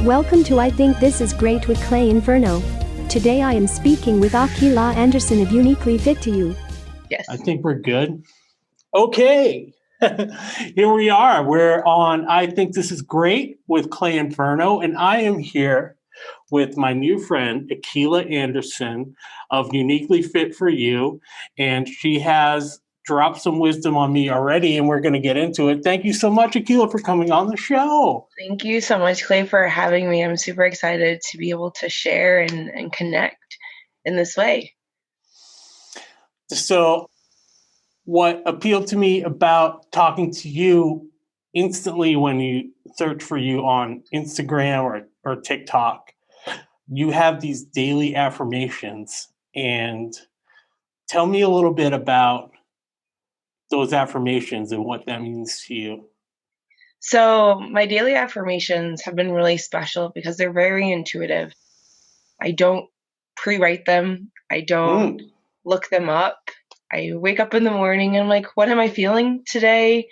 Welcome to I Think This Is Great with Clay and Ferno. Today I am speaking with Akilah Anderson of uniquelyfit2u. Yes. I think we're good. Okay. Here we are. We're on I Think This Is Great with Clay and Ferno, and I am here with my new friend, Akilah Anderson of uniquelyfit2u, and she has dropped some wisdom on me already, and we're going to get into it. Thank you so much, Akilah, for coming on the show. Thank you so much, Clay, for having me. I'm super excited to be able to share and connect in this way. So what appealed to me about talking to you instantly when you search for you on Instagram or TikTok, you have these daily affirmations. And tell me a little bit about those affirmations and what that means to you. So my daily affirmations have been really special because they're very intuitive. I don't pre-write them. I don't look them up. I wake up in the morning and I'm like, what am I feeling today?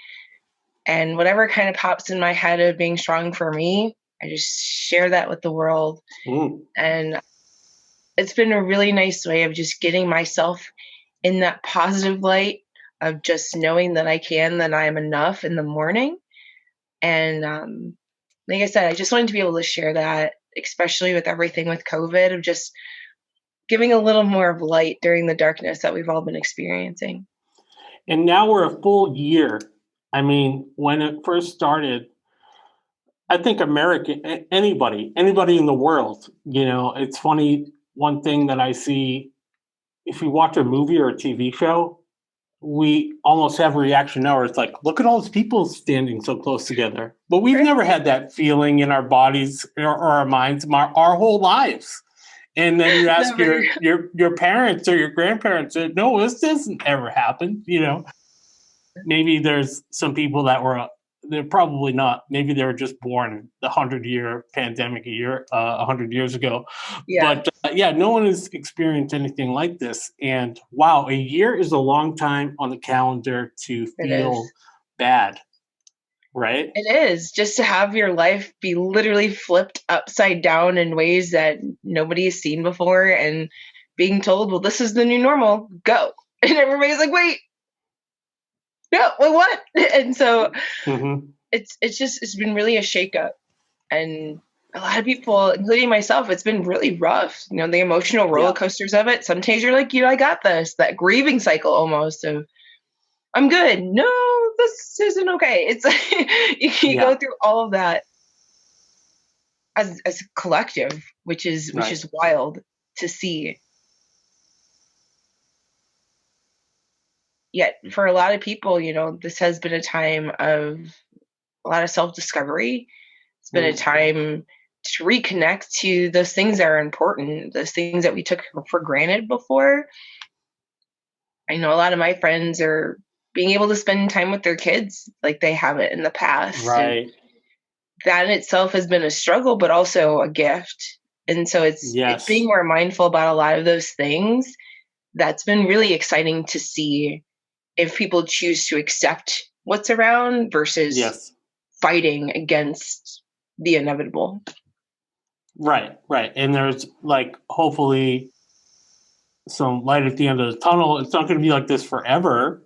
And whatever kind of pops in my head of being strong for me, I just share that with the world. And it's been a really nice way of just getting myself in that positive light of just knowing that I can, that I am enough in the morning. And like I said, I just wanted to be able to share that, especially with everything with COVID, of just giving a little more of light during the darkness that we've all been experiencing. And now we're a full year. I mean, when it first started, I think anybody in the world, it's funny. One thing that I see, if you watch a movie or a TV show, we almost have a reaction now where it's like, look at all these people standing so close together. But we've never had that feeling in our bodies or our minds our whole lives. And then you ask your parents or your grandparents, no, this doesn't ever happen. Maybe there's some people that they're probably not. Maybe they were just born the 100-year pandemic 100 years ago. Yeah. But no one has experienced anything like this. And wow, a year is a long time on the calendar to feel bad, right? It is, just to have your life be literally flipped upside down in ways that nobody has seen before, and being told, well, this is the new normal, go. And everybody's like, wait. No, wait, what? And so it's been really a shakeup. And a lot of people, including myself, it's been really rough. The emotional roller coasters of it. Sometimes you're like, I got this, that grieving cycle almost of, I'm good. No, this isn't okay. It's you go through all of that as a collective, which is wild to see. Yet for a lot of people, this has been a time of a lot of self-discovery. It's been a time to reconnect to those things that are important, those things that we took for granted before. I know a lot of my friends are being able to spend time with their kids like they haven't in the past. Right. And that in itself has been a struggle, but also a gift. And so it's being more mindful about a lot of those things. That's been really exciting to see, if people choose to accept what's around versus fighting against the inevitable. Right. And there's hopefully some light at the end of the tunnel. It's not going to be like this forever.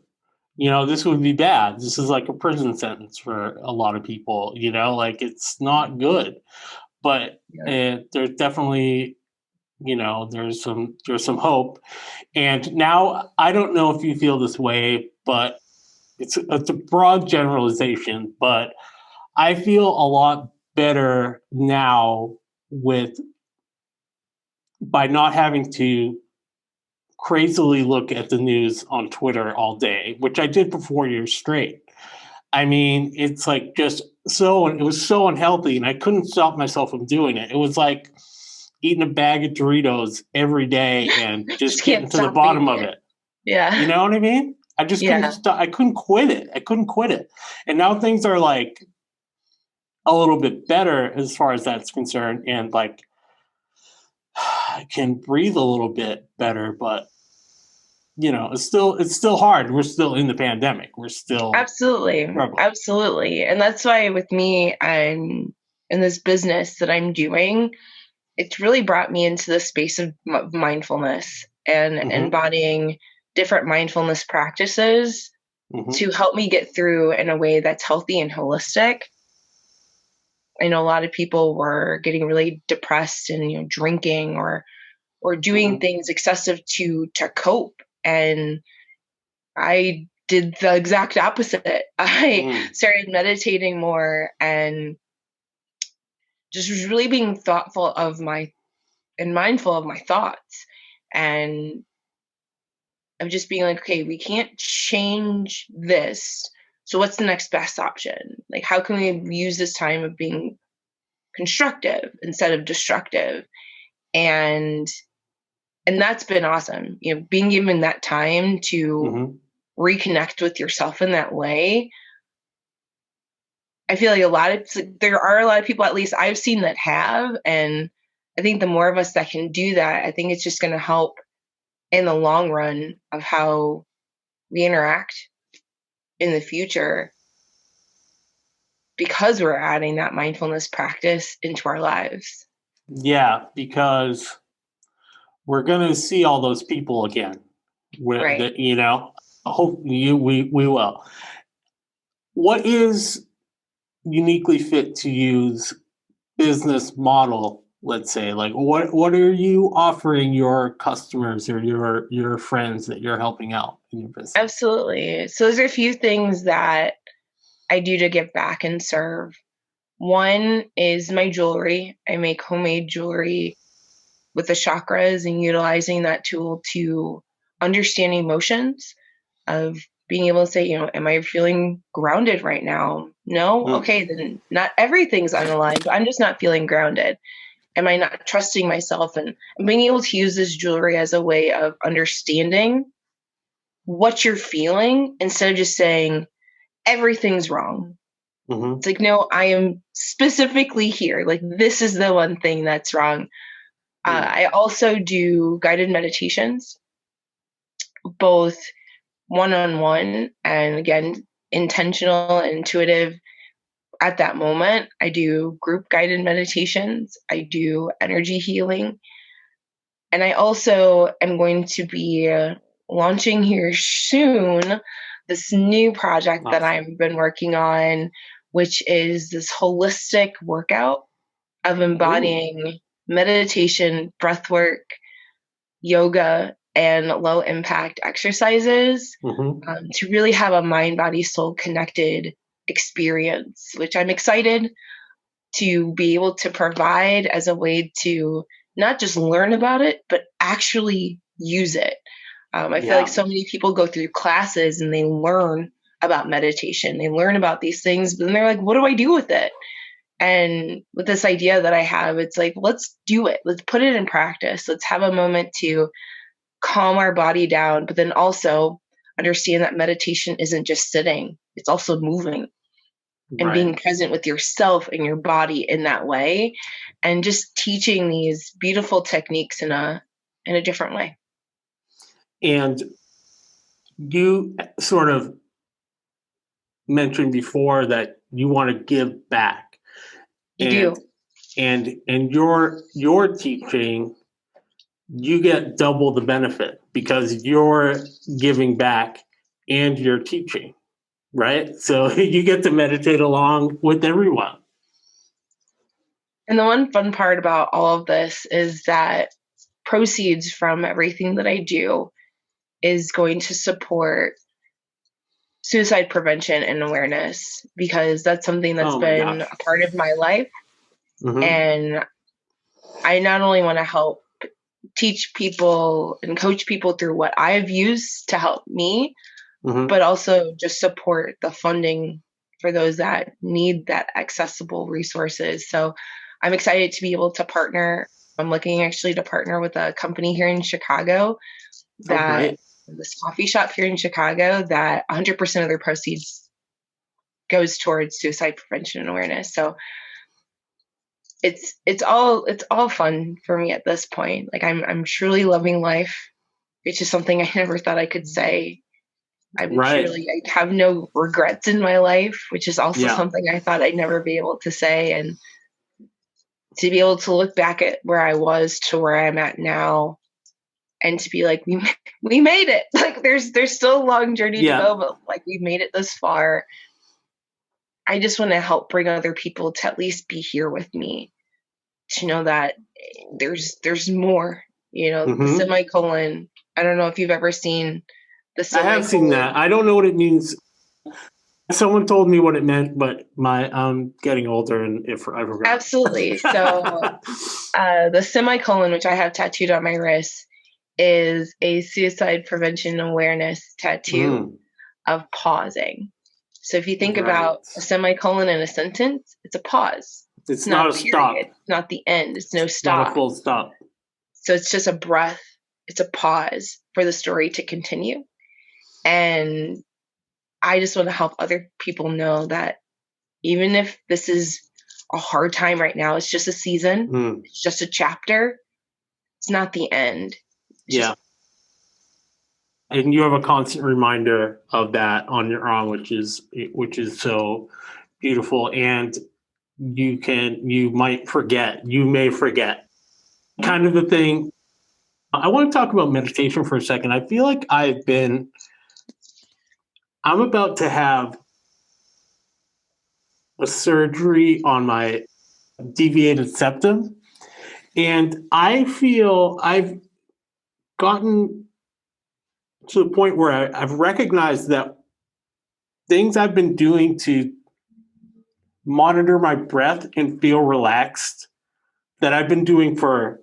This would be bad. This is like a prison sentence for a lot of people, it's not good. But there's definitely, there's some hope. And now I don't know if you feel this way, but it's a broad generalization, but I feel a lot better now by not having to crazily look at the news on Twitter all day, which I did for 4 years straight. I mean, it's like it was so unhealthy, and I couldn't stop myself from doing it. It was like eating a bag of Doritos every day and just getting to the bottom of it. Yeah. You know what I mean? I just couldn't stop. I couldn't quit it. And now things are like a little bit better as far as that's concerned. And I can breathe a little bit better, but it's still hard. We're still in the pandemic. We're still absolutely. And that's why with me, I'm in this business that I'm doing, it's really brought me into the space of mindfulness and embodying different mindfulness practices to help me get through in a way that's healthy and holistic. I know a lot of people were getting really depressed and drinking or doing things excessive to cope, and I did the exact opposite. I started meditating more and just was really being thoughtful of and mindful of my thoughts, and of just being like, okay, we can't change this. So what's the next best option? Like, how can we use this time of being constructive instead of destructive? And that's been awesome. Being given that time to reconnect with yourself in that way. I feel like there are a lot of people, at least I've seen, that have, and I think the more of us that can do that, I think it's just going to help in the long run of how we interact in the future, because we're adding that mindfulness practice into our lives. Yeah, because we're going to see all those people again. Right. Hopefully we will. What is Uniquely Fit to U's business model, let's say? Like, what are you offering your customers or your friends that you're helping out in your business? Absolutely. So there's a few things that I do to give back and serve. One is my jewelry. I make homemade jewelry with the chakras and utilizing that tool to understand emotions, of being able to say, am I feeling grounded right now? No? Okay, then not everything's unaligned, but I'm just not feeling grounded. Am I not trusting myself? And being able to use this jewelry as a way of understanding what you're feeling instead of just saying everything's wrong. It's like, no, I am specifically here. Like, this is the one thing that's wrong. I also do guided meditations, both one-on-one and, again, intentional and intuitive at that moment. I do group guided meditations. I do energy healing. And I also am going to be launching here soon this new project that I've been working on, which is this holistic workout of embodying meditation, breath work, yoga, and low impact exercises to really have a mind, body, soul connected experience, which I'm excited to be able to provide as a way to not just learn about it, but actually use it. I feel like so many people go through classes and they learn about meditation, they learn about these things, but then they're like, what do I do with it? And with this idea that I have, it's like, let's do it. Let's put it in practice. Let's have a moment to calm our body down, but then also understand that meditation isn't just sitting, it's also moving and being present with yourself and your body in that way, and just teaching these beautiful techniques in a different way. And you sort of mentioned before that you want to give back. You do. And your teaching, you get double the benefit because you're giving back and you're teaching, right? So you get to meditate along with everyone. And the one fun part about all of this is that proceeds from everything that I do is going to support suicide prevention and awareness, because that's something that's been a part of my life. And I not only want to help teach people and coach people through what I've used to help me, but also just support the funding for those that need that accessible resources. So I'm excited to be able to partner. I'm looking actually to partner with a company here in Chicago, this coffee shop here in Chicago, that 100% of their proceeds goes towards suicide prevention and awareness. So it's all fun for me at this point. Like, I'm truly loving life, which is something I never thought I could say. I have no regrets in my life, which is also something I thought I'd never be able to say. And to be able to look back at where I was to where I'm at now and to be like, we made it. Like there's still a long journey to go, but like we've made it this far. I just want to help bring other people to at least be here with me, to know that there's more, the semicolon. I don't know if you've ever seen the semicolon. I have seen that. I don't know what it means. Someone told me what it meant, but I'm getting older and I forgot. Absolutely. So the semicolon, which I have tattooed on my wrist, is a suicide prevention awareness tattoo of pausing. So if you think about a semicolon in a sentence, it's a pause. It's not a stop. It's not the end. It's no stop. Not a full stop. So it's just a breath. It's a pause for the story to continue. And I just want to help other people know that even if this is a hard time right now, it's just a season. It's just a chapter. It's not the end. And you have a constant reminder of that on your arm, which is so beautiful. And you may forget kind of the thing. I want to talk about meditation for a second. I feel like I'm about to have a surgery on my deviated septum. And I feel I've gotten to the point where I've recognized that things I've been doing to monitor my breath and feel relaxed, that I've been doing for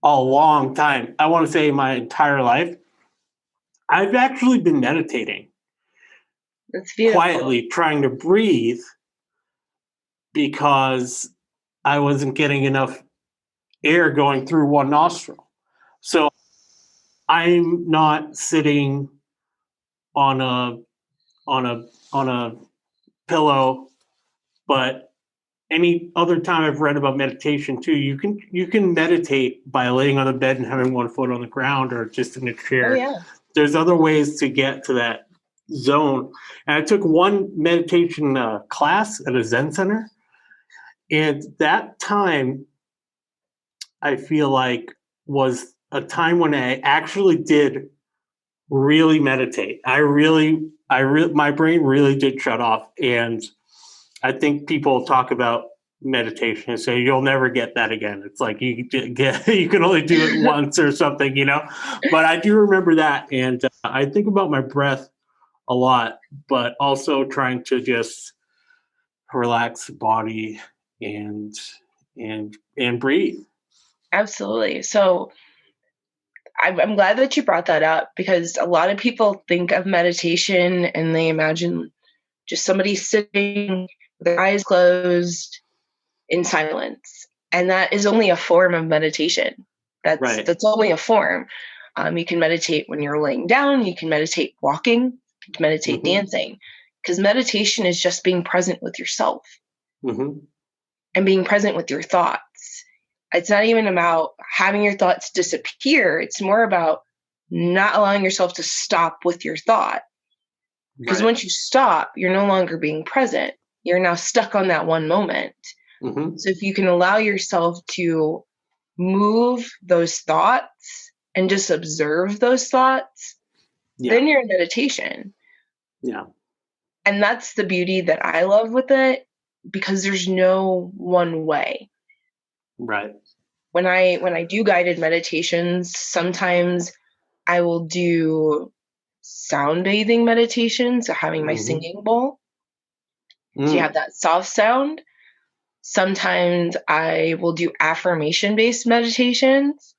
a long time, I want to say my entire life, I've actually been meditating. That's beautiful. Quietly trying to breathe because I wasn't getting enough air going through one nostril. So I'm not sitting on a pillow, but any other time I've read about meditation too, you can meditate by laying on the bed and having one foot on the ground or just in a chair. Oh, yeah. There's other ways to get to that zone. And I took one meditation class at a Zen center, and that time I feel like was a time when I actually did really meditate. My brain really did shut off. And I think people talk about meditation and say, you'll never get that again. It's like you can only do it once or something, But I do remember that. And I think about my breath a lot, but also trying to just relax the body and breathe. Absolutely. So I'm glad that you brought that up, because a lot of people think of meditation and they imagine just somebody sitting with their eyes closed in silence. And that is only a form of meditation. That's only a form. You can meditate when you're laying down. You can meditate walking. You can meditate dancing. Because meditation is just being present with yourself and being present with your thoughts. It's not even about having your thoughts disappear. It's more about not allowing yourself to stop with your thought. Because once you stop, you're no longer being present. You're now stuck on that one moment. So if you can allow yourself to move those thoughts and just observe those thoughts, then you're in meditation. Yeah. And that's the beauty that I love with it, because there's no one way. Right. When I do guided meditations, sometimes I will do sound bathing meditations, so having my singing bowl. So you have that soft sound. Sometimes I will do affirmation-based meditations.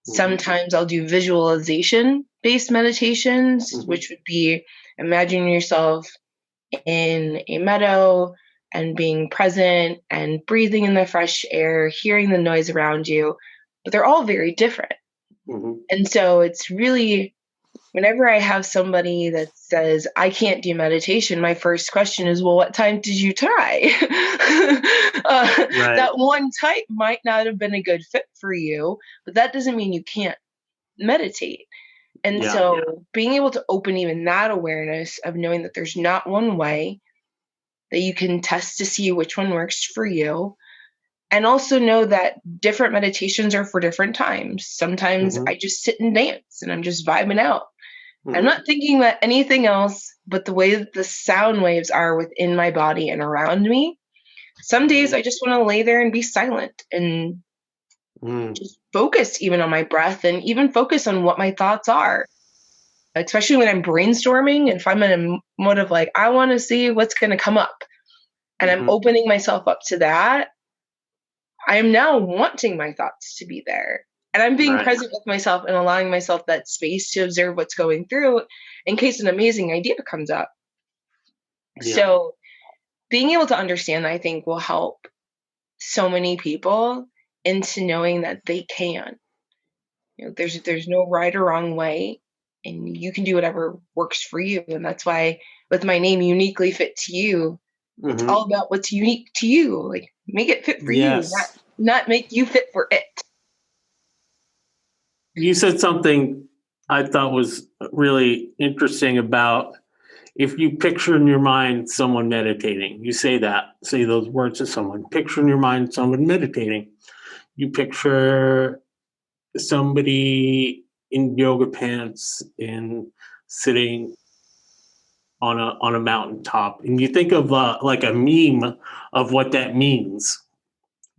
Sometimes I'll do visualization-based meditations, which would be imagine yourself in a meadow and being present and breathing in the fresh air, hearing the noise around you. But they're all very different. And so it's really, whenever I have somebody that says, I can't do meditation, my first question is, well, what time did you try? That one type might not have been a good fit for you, but that doesn't mean you can't meditate. And so being able to open even that awareness of knowing that there's not one way, that you can test to see which one works for you, And also know that different meditations are for different times. Sometimes Mm-hmm. I just sit and dance and I'm just vibing out. Mm-hmm. I'm not thinking about anything else but the way that the sound waves are within my body and around me. Some days I just want to lay there and be silent and just focus even on my breath and even focus on what my thoughts are. Especially when I'm brainstorming, if I'm in a mode of like, I want to see what's going to come up and I'm opening myself up to that, I am now wanting my thoughts to be there. And I'm being present with myself and allowing myself that space to observe what's going through in case an amazing idea comes up. Yeah. So being able to understand, I think, will help so many people into knowing that they can. There's no right or wrong way, and you can do whatever works for you. And that's why with my name, Uniquely Fit to You, it's all about what's unique to you. Like, make it fit for you, not make you fit for it. You said something I thought was really interesting about if you picture in your mind someone meditating, you say those words to someone, picture in your mind someone meditating. You picture somebody in yoga pants and sitting on a mountaintop, and you think of like a meme of what that means.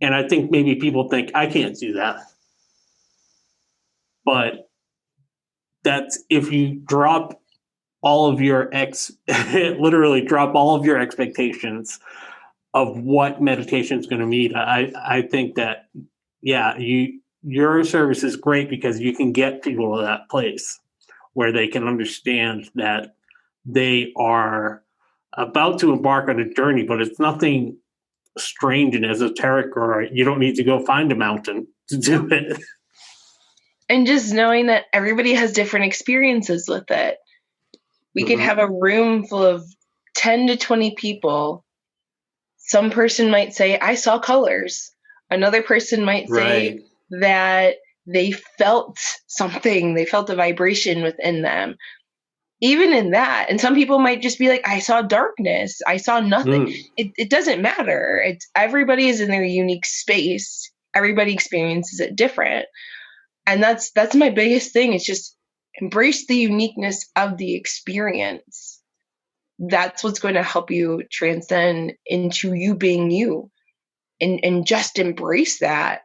And I think maybe people think I can't do that, but that's if you drop all of your literally drop all of your expectations of what meditation is going to mean. I think that, yeah, your service is great because you can get people to that place where they can understand that they are about to embark on a journey, but it's nothing strange and esoteric, or you don't need to go find a mountain to do it. And just knowing that everybody has different experiences with it. We could have a room full of 10 to 20 people. Some person might say, I saw colors. Another person might say that they felt something. They felt a vibration within them. Even in that. And some people might just be like, I saw darkness. I saw nothing. It doesn't matter. Everybody is in their unique space. Everybody experiences it different. And that's my biggest thing. It's just embrace the uniqueness of the experience. That's what's going to help you transcend into you being you, and just embrace that.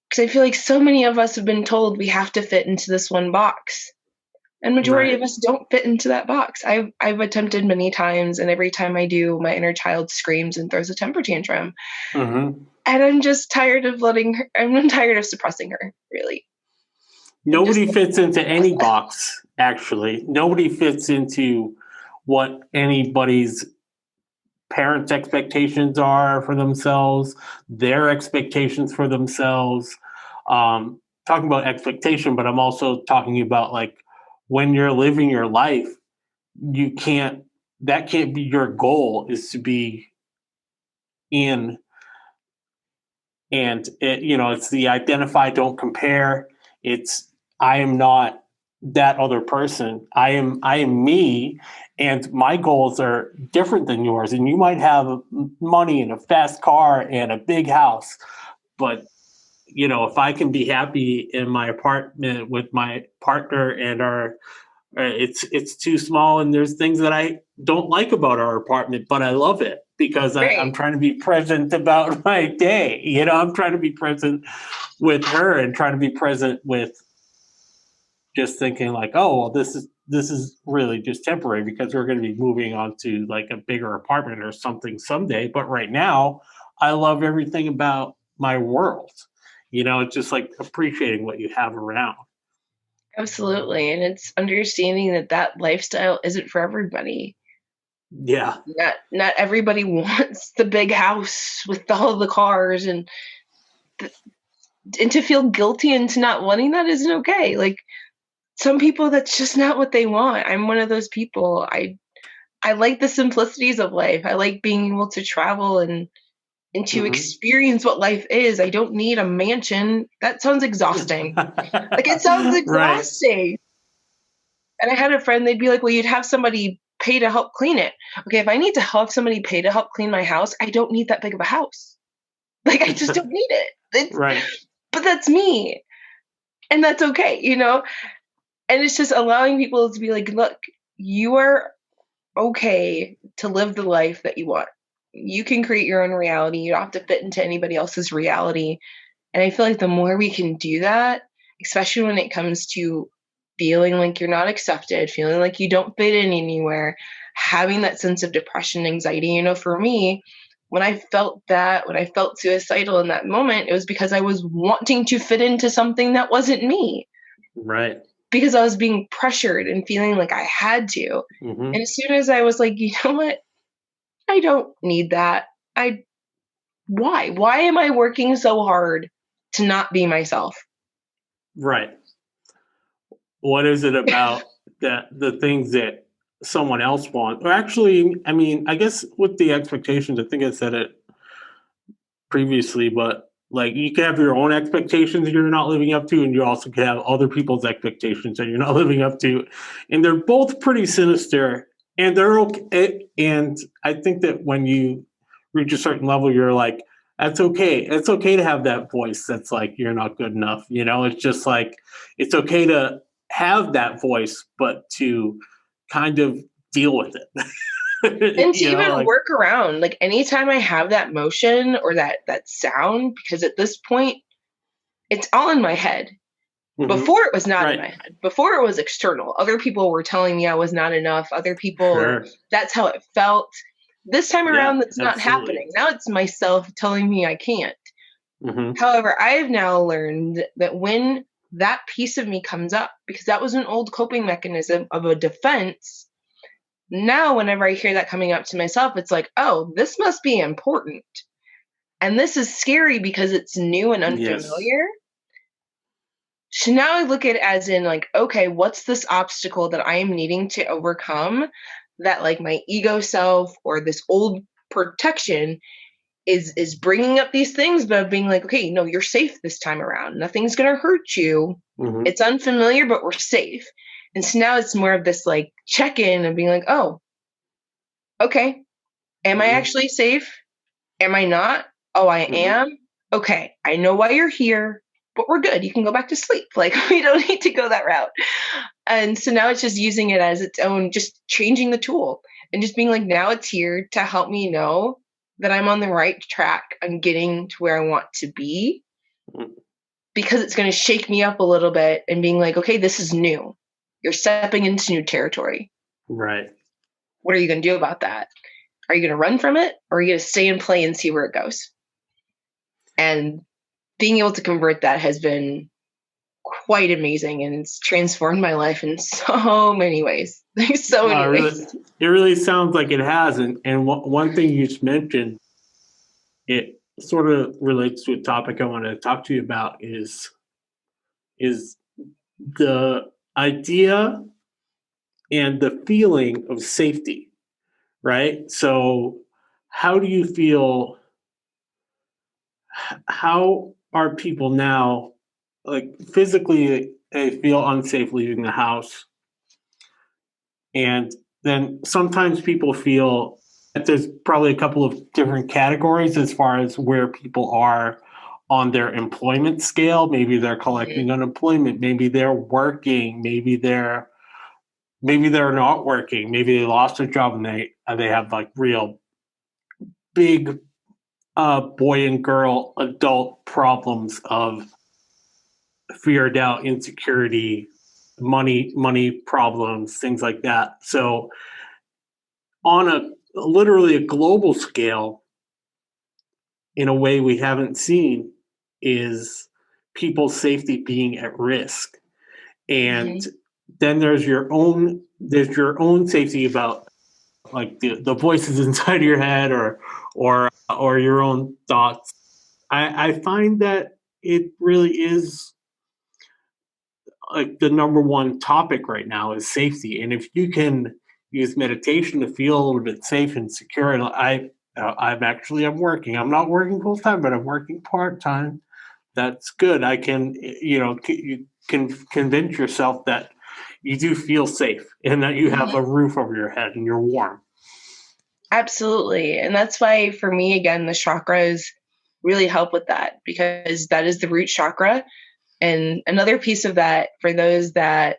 Because I feel like so many of us have been told we have to fit into this one box, and majority of us don't fit into that box. I've attempted many times, and every time I do, my inner child screams and throws a temper tantrum. And I'm just tired of I'm tired of suppressing her, really. Nobody fits into any box, actually. Nobody fits into what anybody's parents' expectations are for themselves, their expectations for themselves. Talking about expectation, but I'm also talking about like when you're living your life, that can't be your goal, is to be in. And it's the identify, don't compare. It's I am not that other person. I am me, and my goals are different than yours. And you might have money and a fast car and a big house, but if I can be happy in my apartment with my partner and it's too small, and there's things that I don't like about our apartment, but I love it because I'm trying to be present about my day. I'm trying to be present with her and trying to be present with just thinking like, oh, well, this is really just temporary because we're going to be moving on to like a bigger apartment or something someday. But right now, I love everything about my world. It's just like appreciating what you have around. Absolutely. And it's understanding that lifestyle isn't for everybody. Yeah. Not everybody wants the big house with all the cars, and to feel guilty into not wanting that isn't okay. Like, some people, that's just not what they want. I'm one of those people. I like the simplicities of life. I like being able to travel and to experience what life is. I don't need a mansion. That sounds exhausting. Like, it sounds exhausting. Right. And I had a friend, they'd be like, well, you'd have somebody pay to help clean it. Okay, if I need to have somebody pay to help clean my house, I don't need that big of a house. Like, I just don't need it. Right. But that's me. And that's okay, you know? And it's just allowing people to be like, look, you are okay to live the life that you want. You can create your own reality. You don't have to fit into anybody else's reality. And I feel like the more we can do that, especially when it comes to feeling like you're not accepted, feeling like you don't fit in anywhere, having that sense of depression, anxiety, you know, for me, when I felt suicidal in that moment, it was because I was wanting to fit into something that wasn't me. Right. Because I was being pressured and feeling like I had to. Mm-hmm. And as soon as I was like, you know what? I don't need that. Why? Why am I working so hard to not be myself? Right. What is it about the things that someone else wants? Or actually, I mean, I guess with the expectations, I think I said it previously, but like you can have your own expectations you're not living up to, and you also can have other people's expectations that you're not living up to. And they're both pretty sinister, and they're okay. And I think that when you reach a certain level, you're like, that's okay. It's okay to have that voice that's like, you're not good enough. You know, it's just like, it's okay to have that voice, but to kind of deal with it. And to You know, even like, work around, like anytime I have that motion or that sound, because at this point, it's all in my head. mhm. Before it was not Right. in my head. Before it was external. Other people were telling me I was not enough. Other people, Sure. that's how it felt. This time Yeah, around, that's not absolutely. happening. Now it's myself telling me I can't. Mhm. However, I have now learned that when that piece of me comes up, because that was an old coping mechanism of a defense, now whenever I hear that coming up to myself, it's like, oh, this must be important. And this is scary because it's new and Yes. unfamiliar. So now I look at it as in like, okay, what's this obstacle that I am needing to overcome that like my ego self or this old protection is bringing up these things, but being like, okay, no, you're safe this time around. Nothing's going to hurt you. Mhm. It's unfamiliar, but we're safe. And so now it's more of this like check-in and being like, oh, okay, am I Mhm. actually safe? Am I not? Oh, I Mhm. am? Okay, I know why you're here, but we're good. You can go back to sleep. Like, we don't need to go that route. And so now it's just using it as its own, just changing the tool and just being like, now it's here to help me know that I'm on the right track. I'm getting to where I want to be Mhm. because it's going to shake me up a little bit and being like, okay, this is new. You're stepping into new territory. Right. What are you going to do about that? Are you going to run from it or are you going to stay and play and see where it goes? And being able to convert that has been quite amazing and it's transformed my life in so many ways. So many ways. It really sounds like it has. And one thing you just mentioned, it sort of relates to a topic I want to talk to you about is the idea and the feeling of safety, right? So how do you feel, how are people now, like physically, they feel unsafe leaving the house? And then sometimes people feel that there's probably a couple of different categories as far as where people are on their employment scale. Maybe they're collecting unemployment, maybe they're working, maybe they're not working, maybe they lost their job and they have like real big boy and girl adult problems of fear, doubt, insecurity, money problems, things like that. So on a literally a global scale, in a way we haven't seen, is people's safety being at risk. And then there's your own safety about like the voices inside your head or your own thoughts. I find that it really is like the number one topic right now is safety. And if you can use meditation to feel a little bit safe and secure, and I'm working. I'm not working full time, but I'm working part time. That's good. I can, you can convince yourself that you do feel safe and that you have a roof over your head and you're warm. Absolutely. And that's why for me, again, the chakras, really help with that, because that is the root chakra. And another piece of that, for those that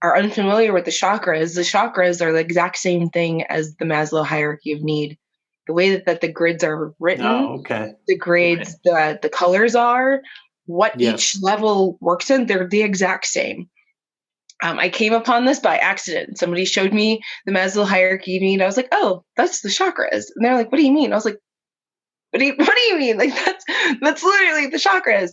are unfamiliar with the chakras are the exact same thing as the Maslow hierarchy of need. The way that the grids are written, the grades, the colors are, what each level works in, they're the exact same. I came upon this by accident. Somebody showed me the Maslow hierarchy of need. I was like, oh, that's the chakras. And they're like, what do you mean? I was like, what do you mean? Like, that's literally the chakras.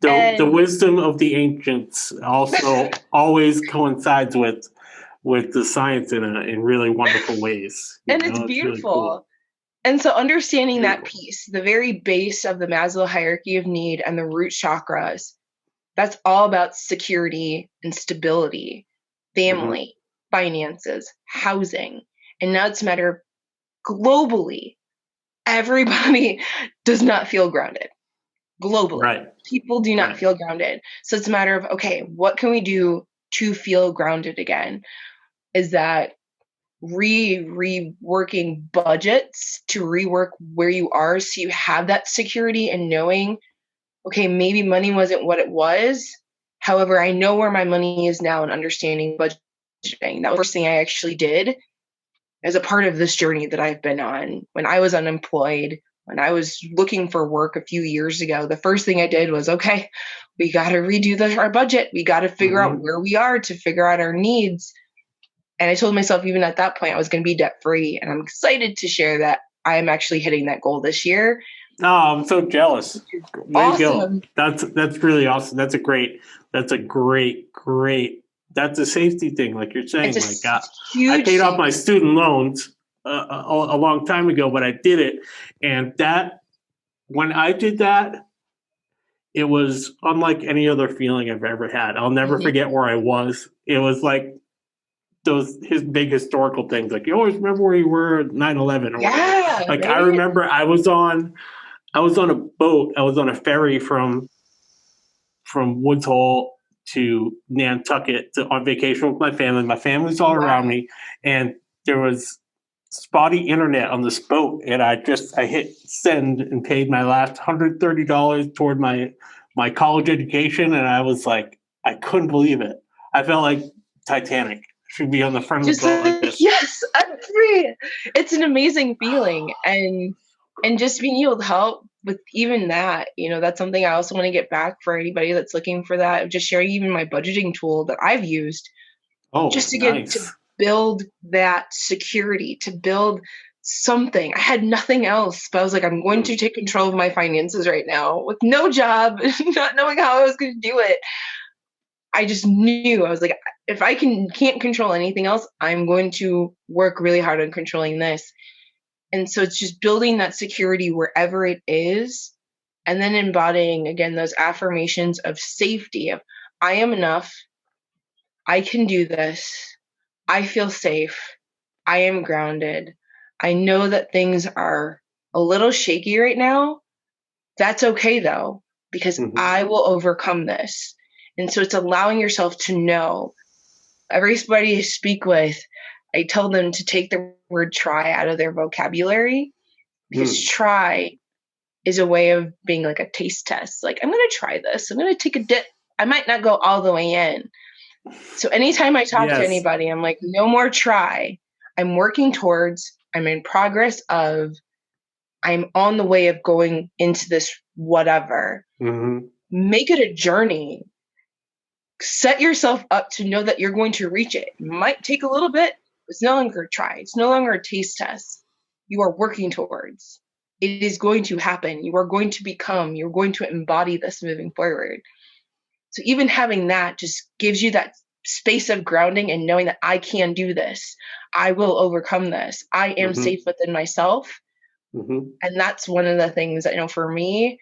The wisdom of the ancients also always coincides with the science in really wonderful ways. And it's beautiful. Really cool. And so understanding that piece, the very base of the Maslow hierarchy of need and the root chakras, that's all about security and stability, family, finances, housing. And now it's a matter of globally, everybody does not feel grounded. Globally, right. People do not feel grounded. So it's a matter of, okay, what can we do to feel grounded again? Is that reworking budgets to rework where you are, so you have that security and knowing, okay, maybe money wasn't what it was. However, I know where my money is now and understanding budgeting. That was the first thing I actually did as a part of this journey that I've been on. When I was unemployed, when I was looking for work a few years ago, the first thing I did was, okay, we got to redo our budget. We got to figure out where we are to figure out our needs. And I told myself, even at that point, I was going to be debt free. And I'm excited to share that I am actually hitting that goal this year. Oh, I'm so jealous. Way to go. That's really awesome. That's a great, that's a safety thing. Like you're saying, I paid off my student loans a long time ago, but I did it. And when I did that, it was unlike any other feeling I've ever had. I'll never forget where I was. It was like his big historical things. Like, you always remember where you were at 9/11 or whatever. Like, right? I remember I was on a boat. I was on a ferry from Woods Hole to Nantucket on vacation with my family. My family's all around me, and there was spotty internet on this boat, and I hit send and paid my last $130 toward my college education, and I was like, I couldn't believe it. I felt like Titanic should be on the front of the boat like this. Yes, I'm free. It's an amazing feeling, and just being able to help with even that, that's something I also want to get back for anybody that's looking for that. Just sharing even my budgeting tool that I've used, just to get to build that security, to build something. I had nothing else, but I was like, I'm going to take control of my finances right now with no job, not knowing how I was going to do it. I just knew, I was like, if I can't control anything else, I'm going to work really hard on controlling this. And so it's just building that security wherever it is, and then embodying, again, those affirmations of safety, of I am enough, I can do this, I feel safe, I am grounded, I know that things are a little shaky right now. That's okay though, because I will overcome this. And so it's allowing yourself to know. Everybody I speak with, I tell them to take the word try out of their vocabulary, because try is a way of being like a taste test. Like, I'm going to try this. I'm going to take a dip. I might not go all the way in. So anytime I talk to anybody, I'm like, no more try. I'm working towards, I'm in progress of, I'm on the way of going into this whatever. Make it a journey. Set yourself up to know that you're going to reach it. It might take a little bit. It's no longer a try. It's no longer a taste test. You are working towards. It is going to happen. You are going to become. You're going to embody this moving forward. So even having that just gives you that space of grounding and knowing that I can do this. I will overcome this. I am safe within myself. And that's one of the things that, for me,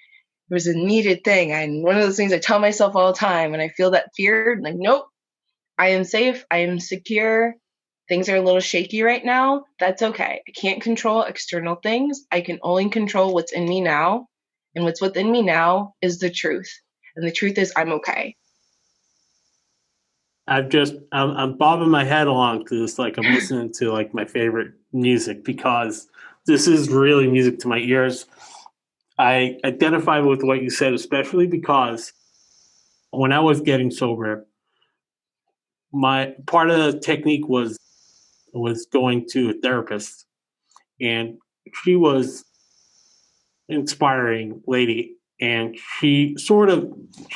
it was a needed thing. And one of those things I tell myself all the time when I feel that fear, like, nope, I am safe. I am secure. Things are a little shaky right now. That's okay. I can't control external things. I can only control what's in me now. And what's within me now is the truth. And the truth is I'm okay. I'm bobbing my head along to this, like I'm listening to like my favorite music, because this is really music to my ears. I identify with what you said, especially because when I was getting sober, my part of the technique was going to a therapist, and she was inspiring lady, and she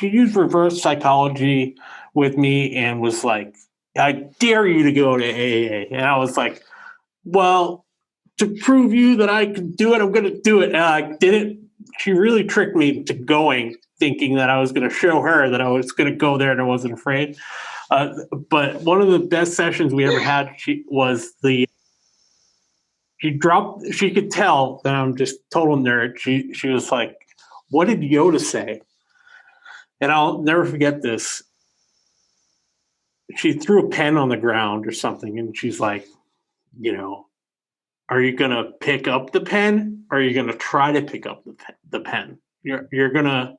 used reverse psychology with me and was like, I dare you to go to AA. And I was like, well, to prove you that I could do it, I'm going to do it. And I did it. She really tricked me into going, thinking that I was going to show her that I was going to go there and I wasn't afraid. But one of the best sessions we ever had, she could tell that I'm just total nerd. She was like, what did Yoda say? And I'll never forget this. She threw a pen on the ground or something, and she's like, are you going to pick up the pen, or are you going to try to pick up the pen? You're going to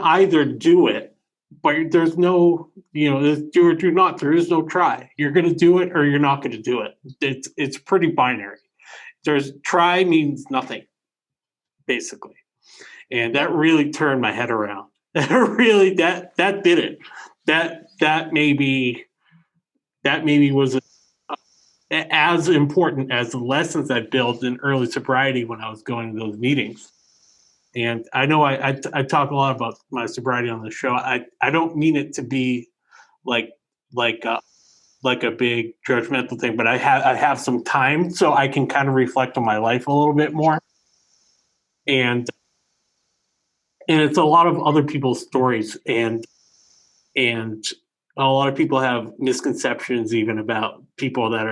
either do it, but there's no, do or do not. There is no try. You're going to do it or you're not going to do it. It's pretty binary. There's try means nothing, basically. And that really turned my head around. Really, that did it. That maybe was as important as the lessons I built in early sobriety when I was going to those meetings. And I know I talk a lot about my sobriety on the show. I don't mean it to be like a big judgmental thing, but I have some time so I can kind of reflect on my life a little bit more. And it's a lot of other people's stories, and a lot of people have misconceptions even about people that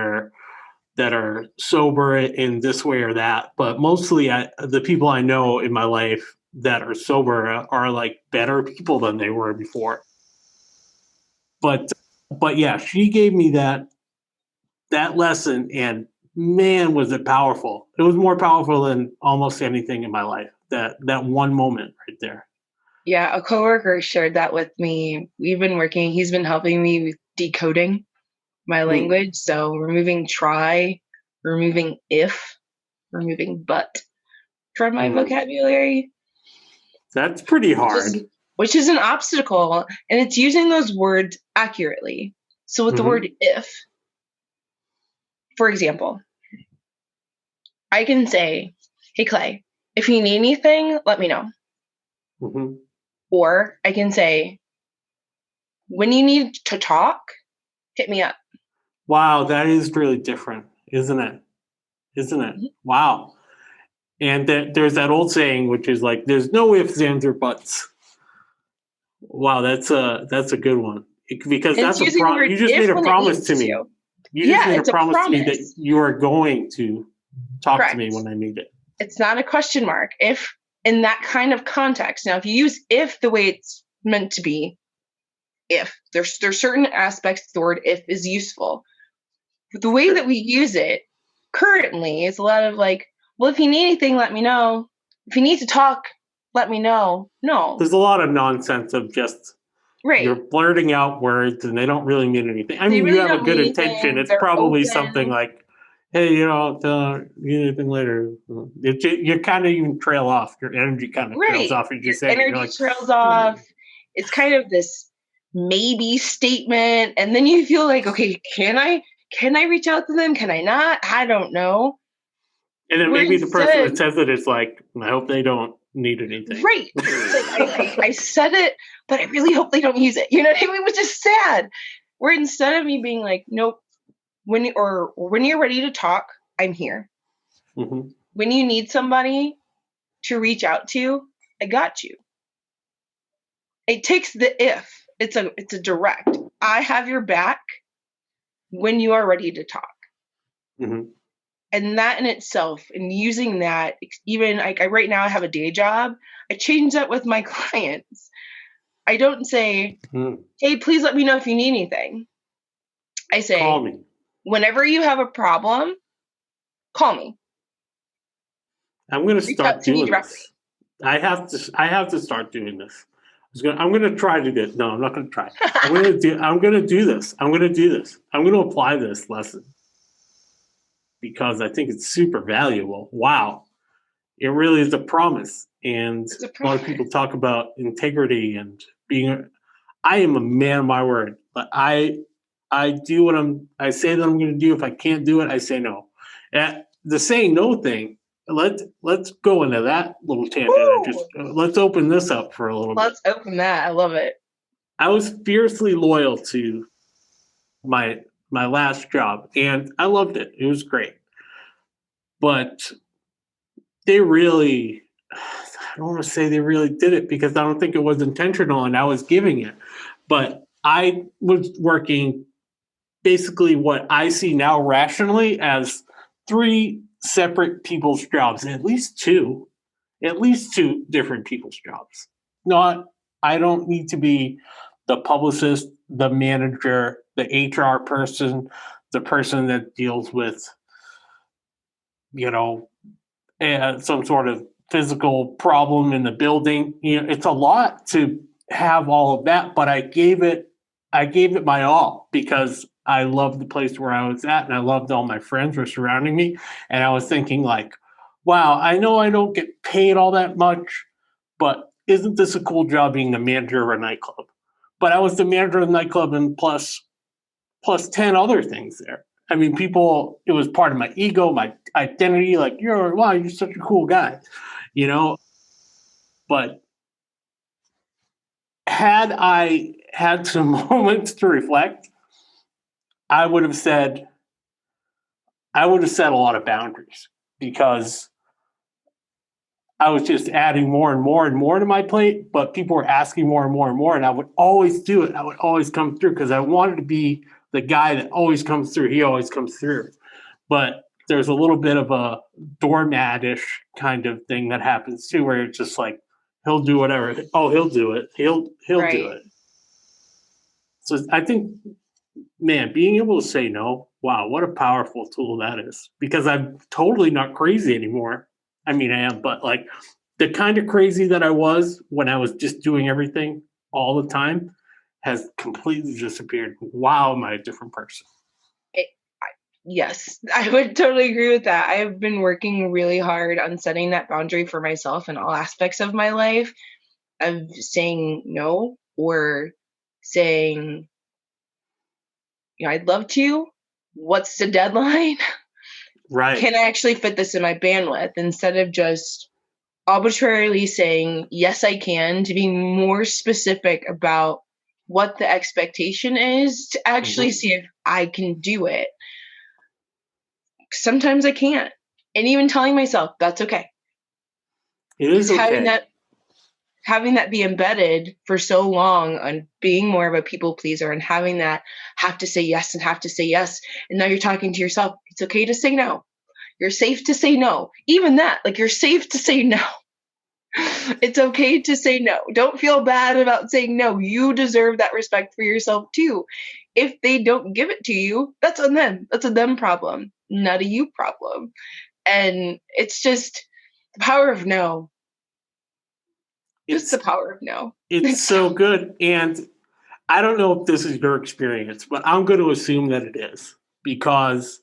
are sober in this way or that. But mostly the people I know in my life that are sober are like better people than they were before. But yeah, she gave me that lesson, and man, was it powerful. It was more powerful than almost anything in my life. That one moment right there. Yeah, a coworker shared that with me. He's been helping me with decoding my language. So removing try, removing if, removing but from my vocabulary. That's pretty hard. Which is an obstacle, and it's using those words accurately. So with the word if, for example, I can say, hey, Clay, if you need anything, let me know. Mm-hmm. Or I can say, when you need to talk, hit me up. Wow, that is really different, isn't it? Mm-hmm. Wow. And there's that old saying, which is like, there's no ifs, ands, or buts. Wow, that's a good one. Because that's you just made a promise to me. You just made a promise to me that you are going to talk to me when I need it. It's not a question mark. If in that kind of context. Now, if you use if the way it's meant to be, if there's certain aspects the word if is useful. But the way that we use it currently is a lot of like, well, if you need anything, let me know. If you need to talk, let me know. No. There's a lot of nonsense of just you're blurting out words and they don't really mean anything. I mean, you have a good intention. It's probably something like, hey, you need anything later. You kind of even trail off. Your energy kind of trails off. Your energy trails off. It's kind of this maybe statement. And then you feel like, okay, can I reach out to them? Can I not? I don't know. And then maybe the person that says it is like, I hope they don't need anything. Right. Like, I said it, but I really hope they don't use it. You know what I mean? Which is sad. Where instead of me being like, nope, when you're ready to talk, I'm here. Mm-hmm. When you need somebody to reach out to, I got you. It takes the if. It's a direct. I have your back when you are ready to talk. Mm-hmm. And that in itself, and using that, even like right now I have a day job, I change that with my clients. I don't say, hey, please let me know if you need anything. I say, call me. Whenever you have a problem, call me. I'm going to start doing this. I have to start doing this. I'm going to try to do this. No, I'm not going to try. I'm going to do this. I'm going to apply this lesson because I think it's super valuable. Wow. It really is a promise. And It's a a lot of people talk about integrity and being. I am a man of my word, but I do what I say that I'm going to do. If I can't do it, I say no. And the saying no thing. Let's go into that little tangent. Let's open this up for a little bit. Let's open that. I love it. I was fiercely loyal to my last job, and I loved it. It was great. But they really, I don't want to say they really did it because I don't think it was intentional and I was giving it. But I was working basically what I see now rationally as 3 separate people's jobs, at least two different people's jobs. I don't need to be the publicist, the manager, the HR person, the person that deals with, some sort of physical problem in the building. It's a lot to have all of that, but I gave it my all because I loved the place where I was at and I loved all my friends were surrounding me. And I was thinking like, wow, I know I don't get paid all that much, but isn't this a cool job being the manager of a nightclub? But I was the manager of the nightclub and plus 10 other things there. I mean, it was part of my ego, my identity, like, you're such a cool guy, But had I had some moments to reflect, I would have set a lot of boundaries because I was just adding more and more and more to my plate, but people were asking more and more and more, and I would always do it. I would always come through because I wanted to be the guy that always comes through. He always comes through. But there's a little bit of a doormat-ish kind of thing that happens too, where it's just like, he'll do whatever. Oh, he'll do it. He'll Right. do it. So I think, man, being able to say no, wow, what a powerful tool that is. Because I'm totally not crazy anymore. I mean, I am, but like the kind of crazy that I was when I was just doing everything all the time has completely disappeared. Wow, am I a different person? Yes, I would totally agree with that. I have been working really hard on setting that boundary for myself in all aspects of my life, of saying no or saying, I'd love to. What's the deadline? Right. Can I actually fit this in my bandwidth instead of just arbitrarily saying, yes, I can, to be more specific about what the expectation is to actually see if I can do it. Sometimes I can't. And even telling myself that's okay. It is okay. Having that be embedded for so long on being more of a people pleaser and having that have to say yes and have to say yes. And now you're talking to yourself. It's okay to say no. You're safe to say no. Even that, like, you're safe to say no. It's okay to say no. Don't feel bad about saying no. You deserve that respect for yourself too. If they don't give it to you, that's on them. That's a them problem, not a you problem. And it's just the power of no. Just the power of no. It's so good. And I don't know if this is your experience, but I'm going to assume that it is, because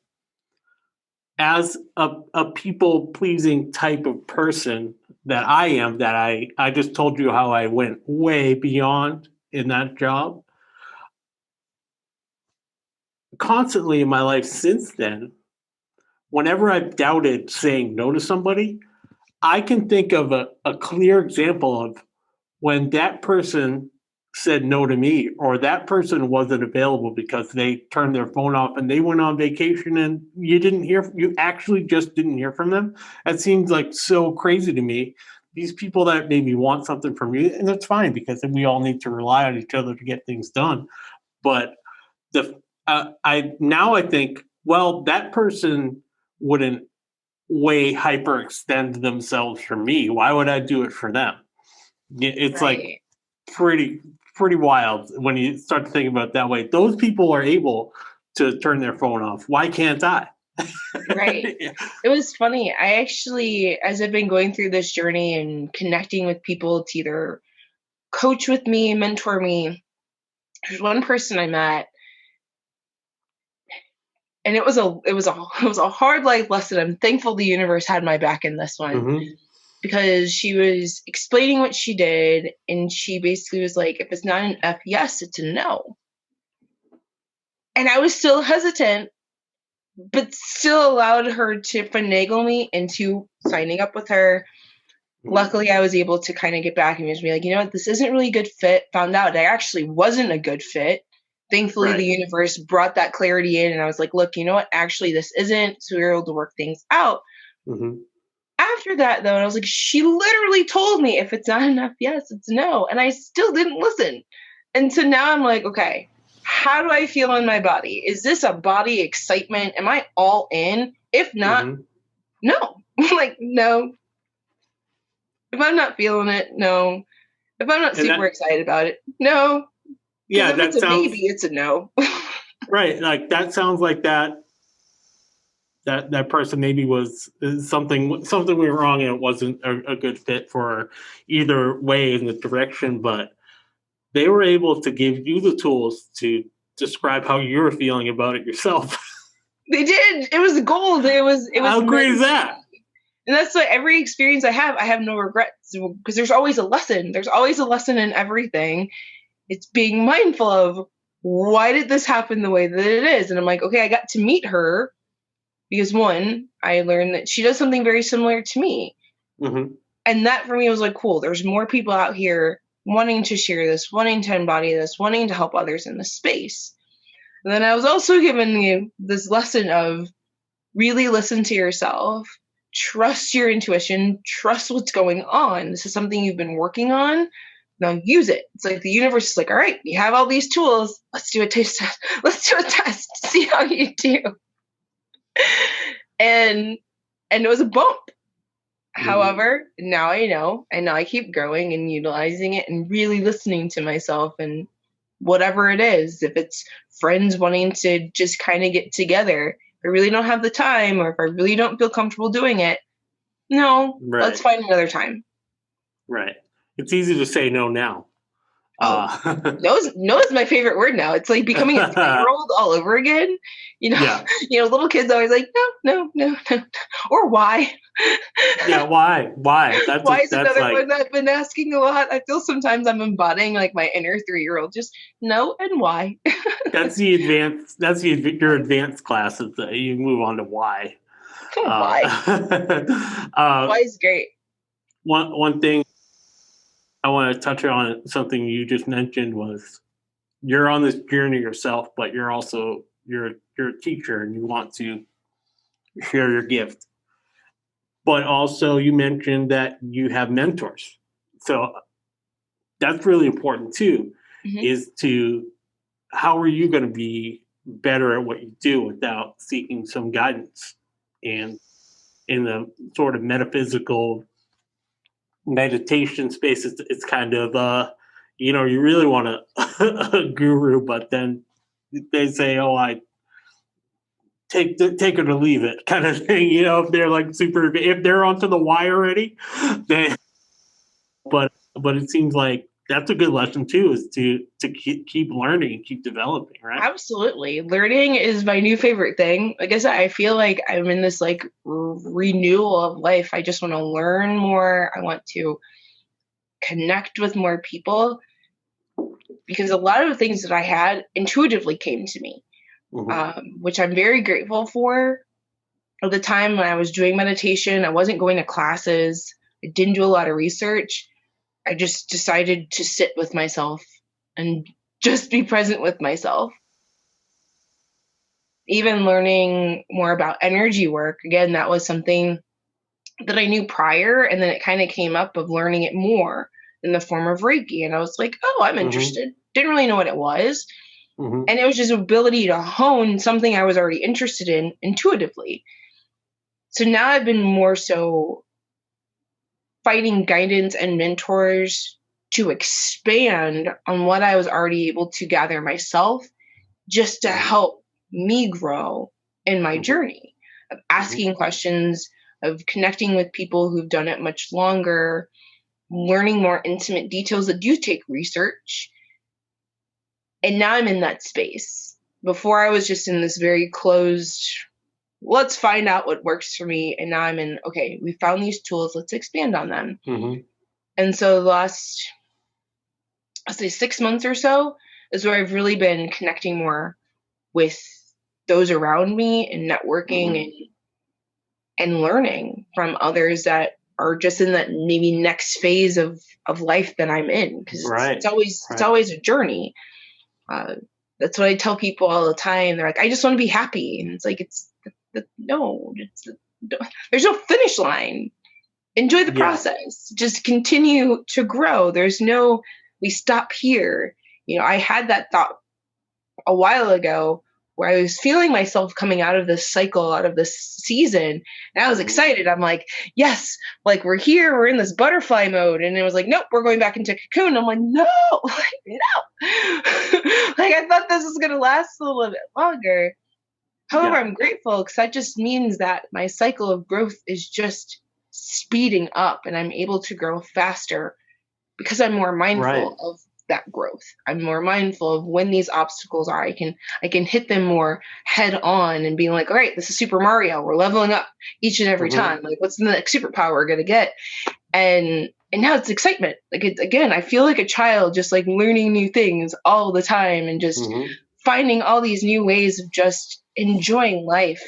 as a people-pleasing type of person that I am, that I just told you how I went way beyond in that job. Constantly in my life since then, whenever I've doubted saying no to somebody, I can think of a clear example of when that person said no to me, or that person wasn't available because they turned their phone off and they went on vacation and you actually just didn't hear from them. That seems like so crazy to me. These people that maybe want something from you, and that's fine because we all need to rely on each other to get things done. But I think, well, that person wouldn't way hyperextend themselves for me. Why would I do it for them? It's right. Like pretty wild when you start to think about it that way. Those people are able to turn their phone off. Why can't I? Right. Yeah. It was funny. I actually, as I've been going through this journey and connecting with people to either coach with me, mentor me, there's one person I met, and it was a hard life lesson. I'm thankful the universe had my back in this one. because she was explaining what she did, and she basically was like, if it's not an F yes, it's a no. And I was still hesitant, but still allowed her to finagle me into signing up with her. Luckily, I was able to kind of get back and just be like, you know what, this isn't really a good fit. Found out I actually wasn't a good fit. Thankfully, the universe brought that clarity in, and I was like, look, you know what, actually this isn't. So we were able to work things out. After that, though, I was like, she literally told me if it's not enough, yes, it's no. And I still didn't listen. And so now I'm like, okay, how do I feel in my body? Is this a body excitement? Am I all in? If not, no. Like, no. If I'm not feeling it, no. If I'm not super excited about it, no. Yeah, if it's a maybe, it's a no. Right. Like that sounds like that person maybe was something went wrong and it wasn't a good fit for either way in the direction, but they were able to give you the tools to describe how you're feeling about it yourself. They did. It was gold. It was how great is that? And that's why every experience I have no regrets, because there's always a lesson. There's always a lesson in everything. It's being mindful of, why did this happen the way that it is? And I'm like, okay, I got to meet her because, one, I learned that she does something very similar to me. And that for me was like, cool, there's more people out here wanting to share this, wanting to embody this, wanting to help others in this space. And then I was also given this lesson of really listen to yourself, trust your intuition, trust what's going on. This is something you've been working on. Now use it. It's like the universe is like, all right, you have all these tools. Let's do a taste test. Let's do a test. See how you do. And it was a bump. However, now I know, and now I keep growing and utilizing it and really listening to myself, and whatever it is, if it's friends wanting to just kind of get together, if I really don't have the time, or if I really don't feel comfortable doing it, no, let's find another time. Right. It's easy to say no now. No is my favorite word now. It's like becoming a 3-year-old all over again. You know, little kids always like, no, or why? Yeah, why? Why is another one I've been asking a lot. I feel sometimes I'm embodying like my inner 3-year-old. Just no and why. That's your advanced classes. You move on to why. Why? Why is great. One thing I want to touch on, something you just mentioned, was you're on this journey yourself, but you're also you're a teacher and you want to share your gift. But also you mentioned that you have mentors. So that's really important too, is to, how are you going to be better at what you do without seeking some guidance? And in the sort of metaphysical meditation space, it's kind of, you really want a guru, but then they say, oh, I take it or leave it kind of thing. If they're like if they're onto the why already, then, but it seems like that's a good lesson too, is to keep learning and keep developing, right? Absolutely. Learning is my new favorite thing. Like I said, I feel like I'm in this like renewal of life. I just want to learn more. I want to connect with more people, because a lot of the things that I had intuitively came to me, which I'm very grateful for. At the time when I was doing meditation, I wasn't going to classes. I didn't do a lot of research. I just decided to sit with myself and just be present with myself. Even learning more about energy work, again, that was something that I knew prior, and then it kind of came up of learning it more in the form of Reiki. And I was like, oh, I'm interested. Didn't really know what it was. And it was just ability to hone something I was already interested in intuitively. So now I've been more so finding guidance and mentors to expand on what I was already able to gather myself, just to help me grow in my journey of asking questions, of connecting with people who've done it much longer, learning more intimate details that do take research. And now I'm in that space. Before I was just in this very closed let's find out what works for me. And now I'm in, okay, we found these tools, let's expand on them. And so the last, I'll say 6 months or so is where I've really been connecting more with those around me and networking and learning from others that are just in that maybe next phase of life that I'm in. Because it's always a journey. That's what I tell people all the time. They're like, I just want to be happy. And it's like, there's no finish line. Enjoy the process. Just continue to grow. There's no, we stop here. I had that thought a while ago where I was feeling myself coming out of this cycle, out of this season. And I was excited. I'm like, yes, like we're here, we're in this butterfly mode. And it was like, nope, we're going back into cocoon. I'm like, no, no. Like I thought this was going to last a little bit longer. However, I'm grateful because that just means that my cycle of growth is just speeding up and I'm able to grow faster because I'm more mindful of that growth. I'm more mindful of when these obstacles are. I can hit them more head on and be like, all right, this is Super Mario. We're leveling up each and every time. Like, what's the next superpower we're going to get? And now it's excitement. Like, again, I feel like a child just like learning new things all the time and just finding all these new ways of just enjoying life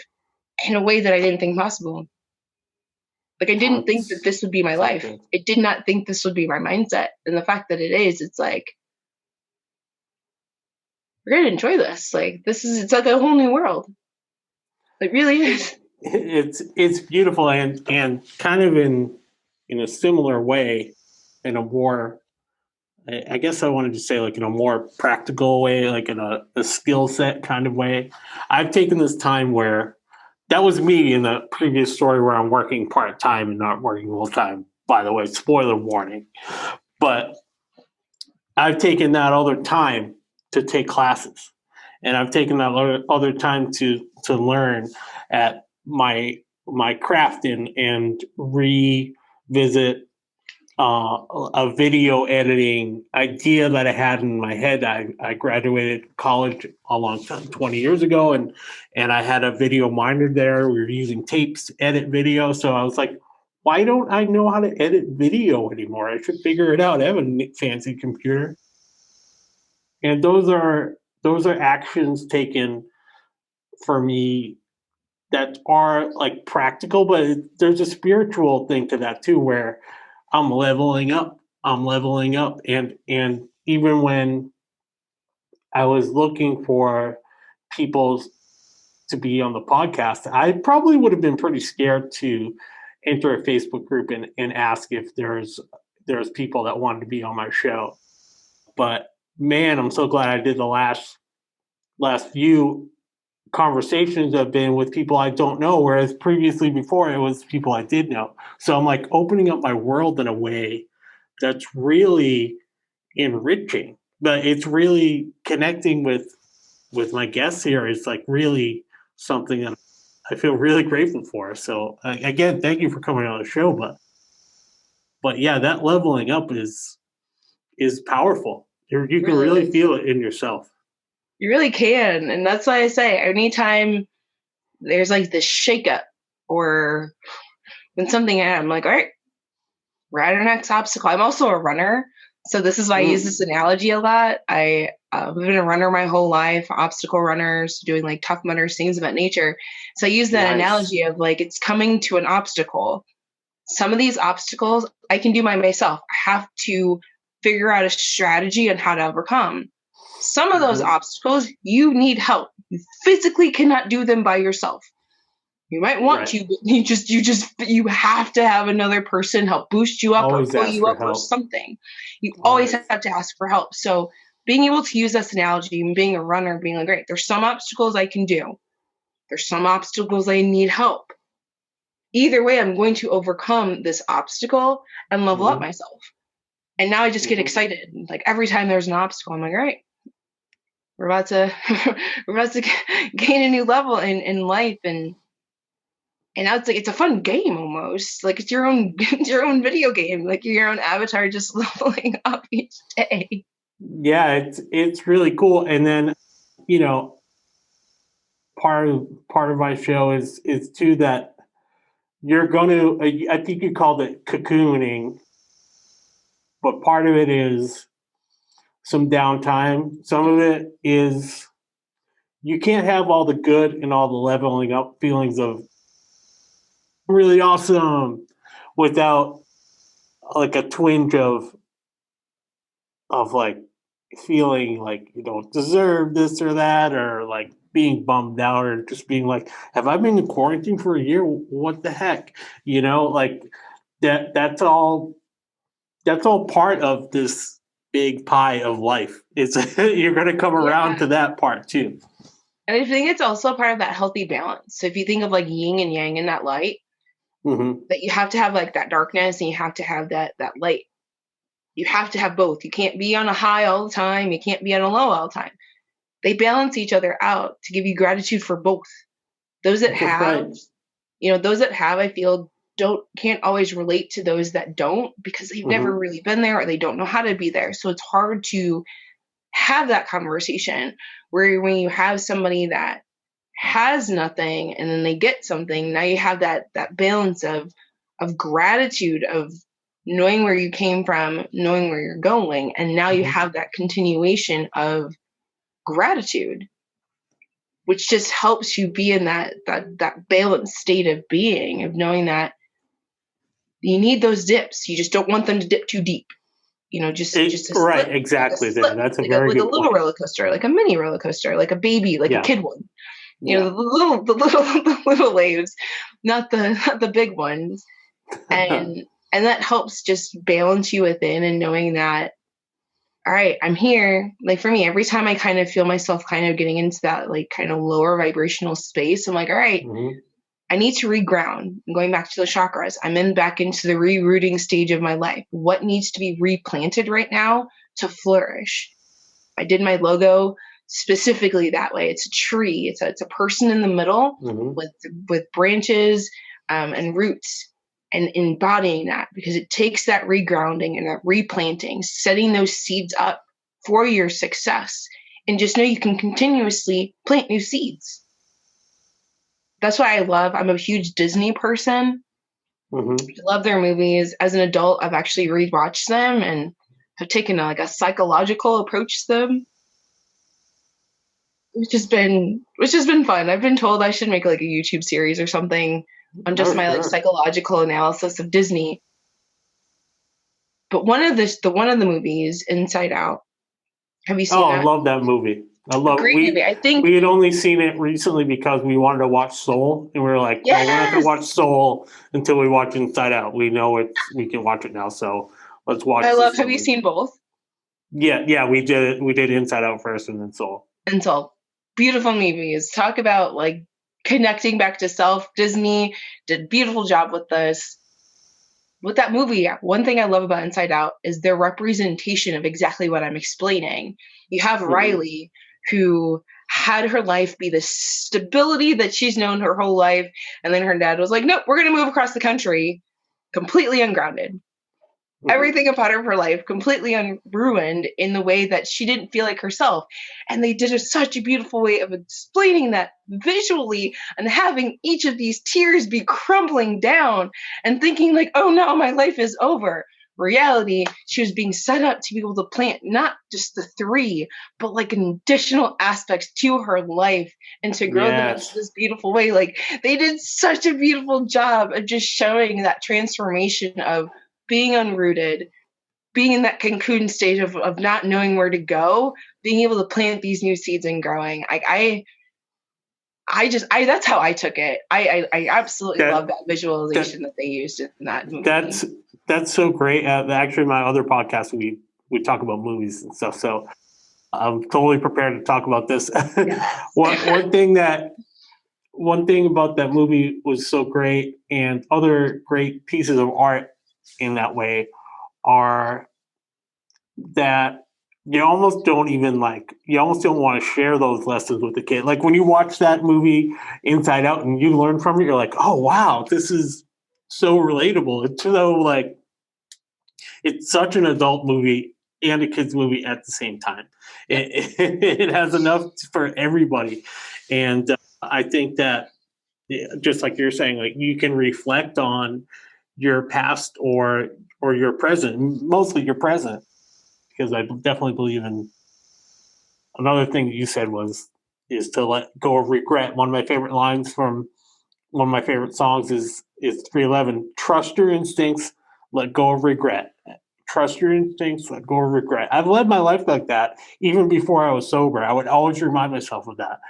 in a way that I didn't think possible. Like I didn't think that this would be my life. I did not think this would be my mindset. And the fact that it is, it's like, we're going to enjoy this. Like it's like a whole new world. It really is. It's beautiful and kind of in a similar way, in a more, I guess I wanted to say like in a more practical way, like in a skill set kind of way. I've taken this time where that was me in the previous story where I'm working part-time and not working full-time, by the way, spoiler warning. But I've taken that other time to take classes. And I've taken that other time to learn at my craft and revisit a video editing idea that I had in my head. I graduated college a long time, 20 years ago, and I had a video minor there. We were using tapes to edit video. So I was like, why don't I know how to edit video anymore? I should figure it out. I have a fancy computer. And those are actions taken for me that are like practical, but there's a spiritual thing to that too, where I'm leveling up. And even when I was looking for people to be on the podcast, I probably would have been pretty scared to enter a Facebook group and ask if there's people that wanted to be on my show. But man, I'm so glad I did the last few conversations have been with people I don't know, whereas previously before it was people I did know. So I'm like opening up my world in a way that's really enriching, but it's really connecting with my guests here is like really something that I feel really grateful for. So again, thank you for coming on the show, but yeah, that leveling up is powerful. You can really feel it in yourself. You really can. And that's why I say anytime there's like this shakeup or when something I'm like, all right, we're at our next obstacle. I'm also a runner. So this is why I use this analogy a lot. I've been a runner my whole life, obstacle runners, doing like Tough Mudders, things about nature. So I use that analogy of like, it's coming to an obstacle. Some of these obstacles I can do by myself. I have to figure out a strategy on how to overcome. Some of those obstacles, you need help. You physically cannot do them by yourself. You might want to, but you have to have another person help boost you up always or pull you up help. Or something. You always have to ask for help. So being able to use this analogy and being a runner, being like, great, there's some obstacles I can do. There's some obstacles I need help. Either way, I'm going to overcome this obstacle and level up myself. And now I just get excited. Like every time there's an obstacle, I'm like, all right, we're about to gain a new level in life, and now it's like it's a fun game almost. Like it's your own video game. Like your own avatar just leveling up each day. Yeah, it's really cool. And then, part of my show is too that you're going to, I think you called it cocooning, but part of it is some downtime. Some of it is you can't have all the good and all the leveling up feelings of really awesome without like a twinge of like feeling like you don't deserve this or that, or like being bummed out, or just being like, have I been in quarantine for a year? What the heck? Like that's all part of this big pie of life. It's you're going to come around to that part too. And I think it's also part of that healthy balance. So if you think of like yin and yang in that light, that you have to have like that darkness and you have to have that light. You have to have both. You can't be on a high all the time. You can't be on a low all the time. They balance each other out to give you gratitude for both. Those that have, those that have, I feel can't always relate to those that don't, because they've never really been there or they don't know how to be there. So it's hard to have that conversation where when you have somebody that has nothing and then they get something, now you have that balance of gratitude, of knowing where you came from, knowing where you're going, and now you have that continuation of gratitude, which just helps you be in that balanced state of being, of knowing that you need those dips. You just don't want them to dip too deep. Just a right, slip, exactly. like a slip, That's a very good like a little roller coaster, like a mini roller coaster, like a baby, like a kid one. The little waves, not the big ones, and that helps just balance you within, and knowing that, all right, I'm here. Like for me, every time I kind of feel myself kind of getting into that like kind of lower vibrational space, I'm like, all right, I need to reground. I'm going back to the chakras. I'm back into the rerouting stage of my life. What needs to be replanted right now to flourish? I did my logo specifically that way. It's a tree. It's a person in the middle with branches and roots, and embodying that, because it takes that regrounding and that replanting, setting those seeds up for your success, and just know you can continuously plant new seeds. That's why I'm a huge Disney person. I love their movies. As an adult, I've actually rewatched them and have taken a psychological approach to them, which has been fun. I've been told I should make like a YouTube series or something on just my psychological analysis of Disney. But one of the movies, Inside Out, have you seen that? I love that movie. I love Great movie. I think we had only seen it recently because we wanted to watch Soul, and we were like, well, we're not going to watch Soul until we watch Inside Out. We know we can watch it now, so let's watch it. Have you seen both? Yeah, we did it. We did Inside Out first and then Soul. And Soul. Beautiful movies. Talk about like connecting back to self. Disney did a beautiful job with this. With that movie, one thing I love about Inside Out is their representation of exactly what I'm explaining. You have Riley, who had her life be the stability that she's known her whole life, and then her dad was like, nope, we're going to move across the country, completely ungrounded. Everything about her life completely ruined in the way that she didn't feel like herself. And they did such a beautiful way of explaining that visually, and having each of these tears be crumbling down and thinking like, oh no, my life is over. Reality, she was being set up to be able to plant not just the 3, but like additional aspects to her life, and to grow them into this beautiful way. Like they did such a beautiful job of just showing that transformation of being unrooted, being in that cocoon stage of not knowing where to go, being able to plant these new seeds and growing. That's how I took it. I absolutely love that visualization that they used in that movie. That's so great. Actually, my other podcast, we talk about movies and stuff. So I'm totally prepared to talk about this. Yes. One thing about that movie was so great, and other great pieces of art in that way, are that you almost don't want to share those lessons with the kid. Like when you watch that movie Inside Out and you learn from it, you're like, oh wow, this is so relatable. It's so like, it's such an adult movie and a kid's movie at the same time. It has enough for everybody. And I think that just like you're saying, like you can reflect on your past or your present, mostly your present, because I definitely believe in another thing you said is to let go of regret. One of my favorite lines from one of my favorite songs is 311. Trust your instincts, let go of regret. Trust your instincts, let go of regret. I've led my life like that even before I was sober. I would always remind myself of that.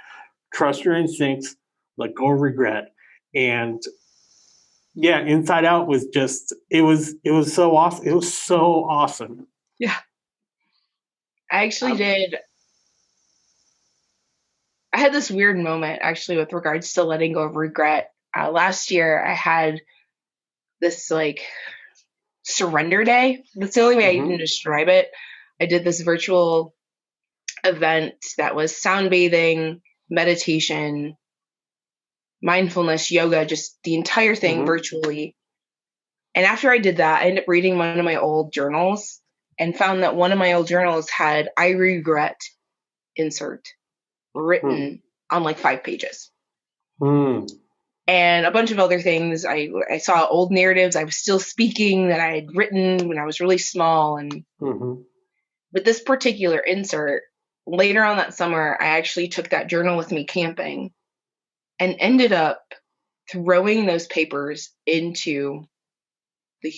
Trust your instincts, let go of regret. And yeah, Inside Out was just it was so awesome. It was so awesome. Yeah. I actually did. I had this weird moment actually with regards to letting go of regret. Last year I had this like surrender day. That's the only way I can describe it. I did this virtual event that was sound bathing, meditation, mindfulness, yoga, just the entire thing virtually. And after I did that, I ended up reading one of my old journals and found that one of my old journals had "I regret" insert written on like 5 pages. And a bunch of other things. I saw old narratives I was still speaking that I had written when I was really small. And but this particular insert, later on that summer, I actually took that journal with me camping and ended up throwing those papers into the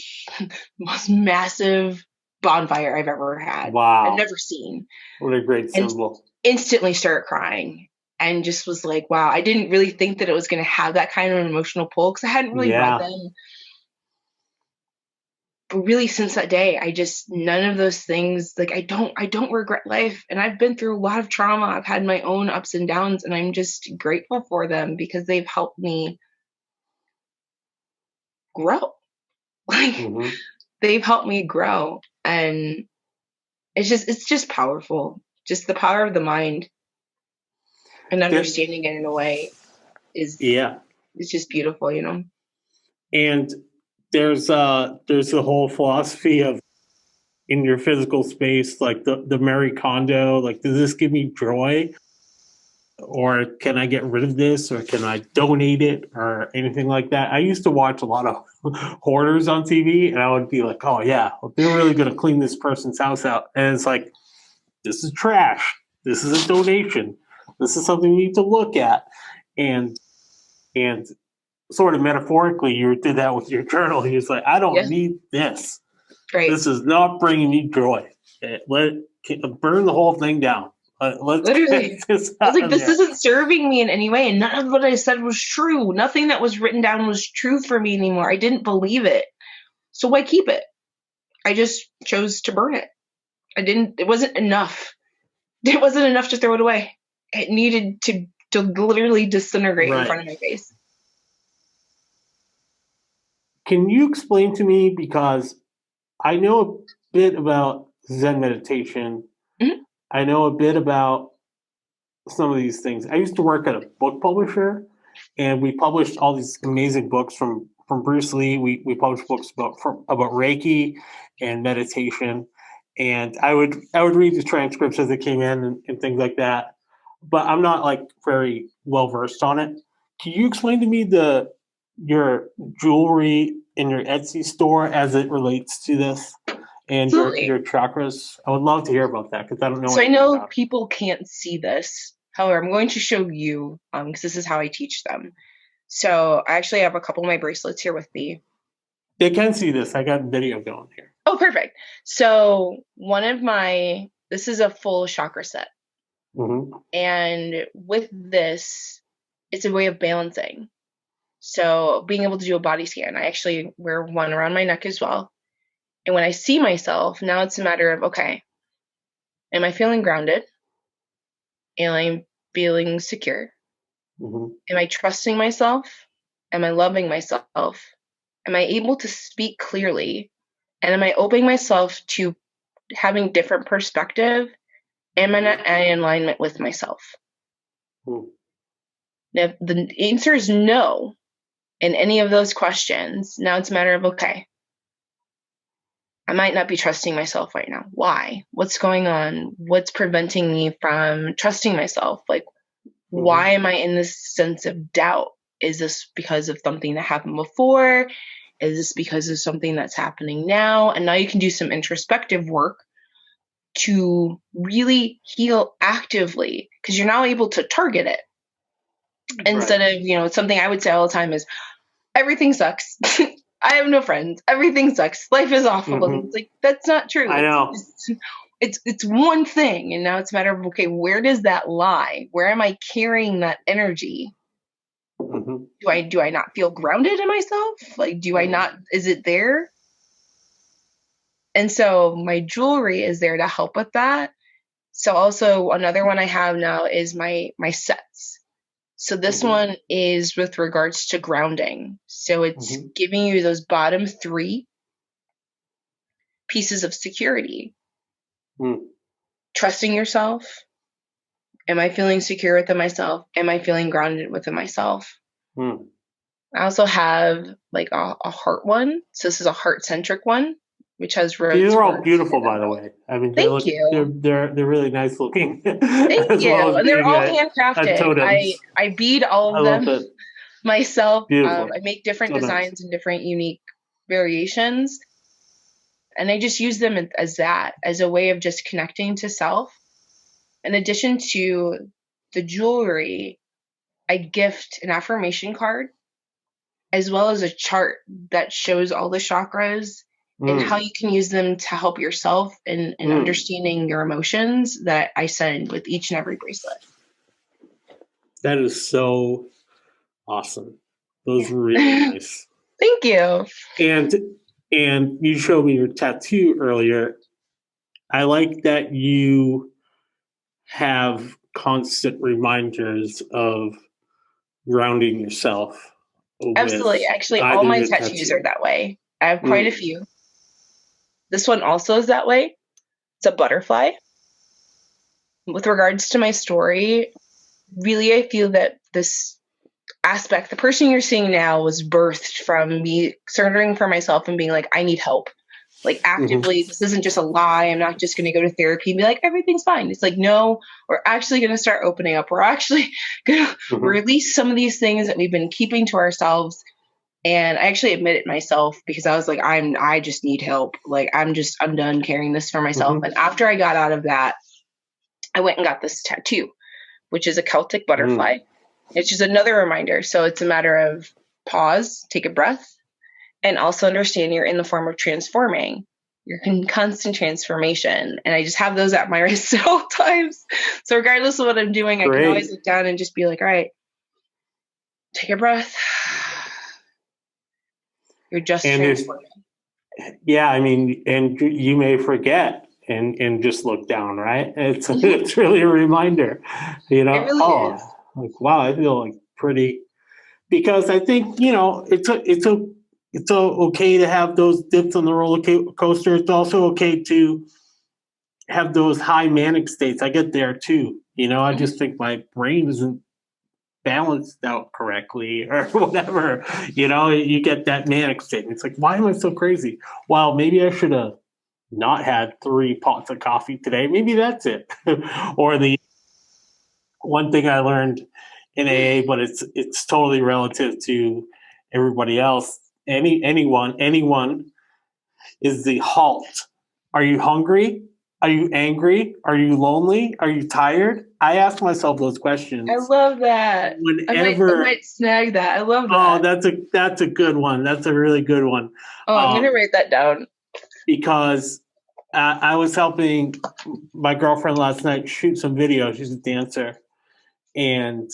most massive bonfire I've ever had. Wow. I've never seen. What a great symbol. Instantly started crying and just was like, wow, I didn't really think that it was going to have that kind of an emotional pull because I hadn't really read them. But really since that day, I just, none of those things, like I don't regret life. And I've been through a lot of trauma. I've had my own ups and downs and I'm just grateful for them because they've helped me grow. Like they've helped me grow. And it's just powerful. Just the power of the mind and understanding it in a way is just beautiful, you know? And there's the whole philosophy of in your physical space, like the Mary Kondo, like, does this give me joy? Or can I get rid of this? Or can I donate it? Or anything like that? I used to watch a lot of hoarders on TV and I would be like, oh yeah, well, they're really going to clean this person's house out. And it's like, this is trash. This is a donation. This is something we need to look at. And sort of metaphorically, you did that with your journal. He was like, I don't need this. Right. This is not bringing me joy. Burn the whole thing down. Literally. I was like, this isn't serving me in any way. And none of what I said was true. Nothing that was written down was true for me anymore. I didn't believe it. So why keep it? I just chose to burn it. It wasn't enough. It wasn't enough to throw it away. It needed to literally disintegrate in front of my face. Can you explain to me, because I know a bit about Zen meditation. I know a bit about some of these things. I used to work at a book publisher, and we published all these amazing books from Bruce Lee. We published books about Reiki and meditation, and I would read the transcripts as they came in and things like that. But I'm not like very well versed on it. Can you explain to me your jewelry in your Etsy store as it relates to this and your chakras? I would love to hear about that because I don't know. So I know people can't see this. However, I'm going to show you because this is how I teach them. So I actually have a couple of my bracelets here with me. They can see this. I got video going here. Oh, perfect. So this is a full chakra set. And with this, it's a way of balancing. So being able to do a body scan, I actually wear one around my neck as well. And when I see myself, now it's a matter of, okay, am I feeling grounded? Am I feeling secure? Am I trusting myself? Am I loving myself? Am I able to speak clearly? And am I opening myself to having different perspective? Am I in alignment with myself? Now, if the answer is no in any of those questions, now it's a matter of, okay, I might not be trusting myself right now. Why? What's going on? What's preventing me from trusting myself? Like, Why am I in this sense of doubt? Is this because of something that happened before? Is this because of something that's happening now? And now you can do some introspective work to really heal actively, because you're now able to target it. Instead of, something I would say all the time is, everything sucks. I have no friends. Everything sucks. Life is awful. And it's like, that's not true. I know. It's one thing. And now it's a matter of, okay, where does that lie? Where am I carrying that energy? Do I not feel grounded in myself? Like, do I not, is it there? And so my jewelry is there to help with that. So also another one I have now is my sets. So this one is with regards to grounding. So it's giving you those bottom 3 pieces of security. Trusting yourself. Am I feeling secure within myself? Am I feeling grounded within myself? I also have like a heart one. So this is a heart-centric one, which has rose. These are all beautiful, by the way. I mean, thank you. They're really nice looking. Thank you. And they're all handcrafted. I bead all of them myself. I make different designs and different unique variations. And I just use them as a way of just connecting to self. In addition to the jewelry, I gift an affirmation card as well as a chart that shows all the chakras and how you can use them to help yourself in understanding your emotions that I send with each and every bracelet. That is so awesome. Those were really nice. Thank you. And you showed me your tattoo earlier. I like that you have constant reminders of grounding yourself. Absolutely. Actually, all my tattoos are that way. I have quite a few. This one also is that way. It's a butterfly. With regards to my story, really, I feel that this aspect, the person you're seeing now, was birthed from me surrendering for myself and being like, I need help. Like actively, this isn't just a lie. I'm not just going to go to therapy and be like, everything's fine. It's like, no, we're actually going to start opening up. We're actually going to release some of these things that we've been keeping to ourselves. And I actually admitted myself because I was like, I just need help. Like, I'm done carrying this for myself. And after I got out of that, I went and got this tattoo, which is a Celtic butterfly. It's just another reminder. So it's a matter of pause, take a breath, and also understand you're in the form of transforming. You're in constant transformation. And I just have those at my wrist at all times. So regardless of what I'm doing, I can always look down and just be like, all right, take a breath. You're just transforming. Yeah, I mean, and you may forget and just look down, right? It's really a reminder, It really is. Like, wow, I feel like pretty, because I think, it's okay to have those dips on the roller coaster. It's also okay to have those high manic states. I get there too. I just think my brain isn't balanced out correctly or whatever. You get that manic state. It's like, why am I so crazy? Well, maybe I should have not had 3 pots of coffee today. Maybe that's it. Or the one thing I learned in AA, but it's totally relative to everybody else. Anyone is the halt. Are you hungry? Are you angry? Are you lonely? Are you tired? I ask myself those questions. I love that. Whenever I might snag that. I love that. Oh, that's a good one. That's a really good one. Oh, I'm gonna write that down. Because I was helping my girlfriend last night shoot some video. She's a dancer, and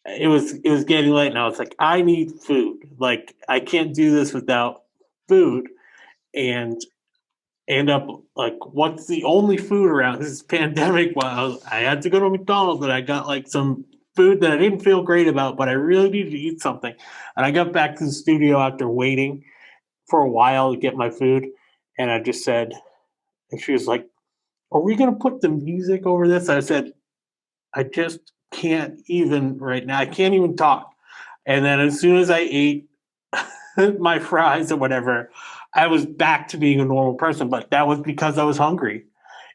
it was getting late, and I was like, I need food. Like, I can't do this without food. And end up like, what's the only food around? This is pandemic. Well, I had to go to McDonald's, and I got like some food that I didn't feel great about, but I really needed to eat something. And I got back to the studio after waiting for a while to get my food, and I just said, and she was like, are we going to put the music over this? I said, I just can't even right now. I can't even talk. And then as soon as I ate my fries or whatever, I was back to being a normal person. But that was because I was hungry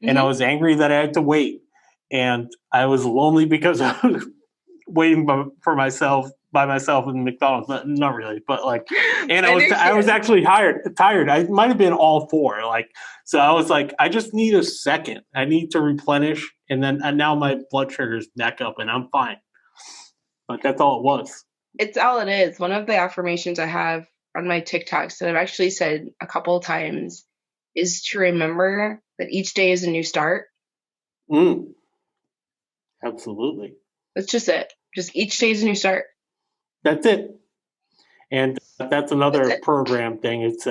and I was angry that I had to wait. and I was lonely because I was waiting by myself in McDonald's. Not really, but like, and I was actually tired. I might have been all four. Like, so I was like, I just need a second. I need to replenish, and now my blood sugar's back up, and I'm fine. But that's all it was. It's all it is. One of the affirmations I have on my TikToks that I've actually said a couple of times is to remember that each day is a new start. Absolutely. That's just it. Just each day is a new start. That's it. And that's another program thing. It's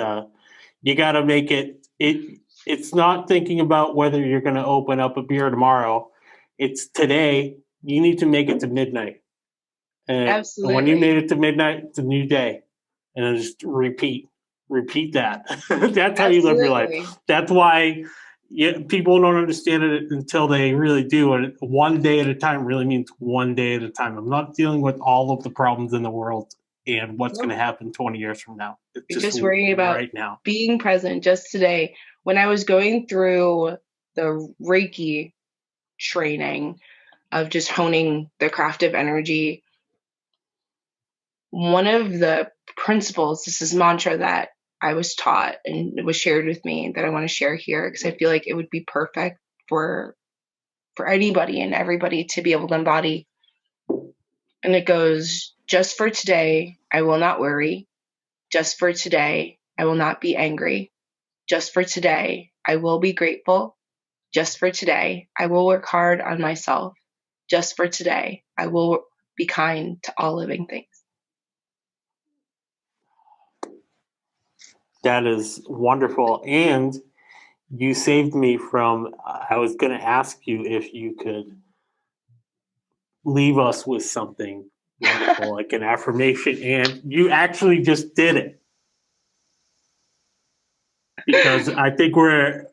you got to make it's not thinking about whether you're going to open up a beer tomorrow. It's today. You need to make it to midnight. And absolutely. When you made it to midnight, it's a new day. And then just repeat that. That's how you live your life. That's why people don't understand it until they really do. And one day at a time really means one day at a time. I'm not dealing with all of the problems in the world and what's going to happen 20 years from now. It's just worry about right now. Being present just today. When I was going through the Reiki training of just honing the craft of energy, one of the principles, this is mantra that I was taught and it was shared with me that I want to share here because I feel like it would be perfect for anybody and everybody to be able to embody. And it goes, just for today, I will not worry. Just for today, I will not be angry. Just for today, I will be grateful. Just for today, I will work hard on myself. Just for today, I will be kind to all living things. That is wonderful. And you saved me from, I was going to ask you if you could leave us with something wonderful, like an affirmation, and you actually just did it. Because I think we're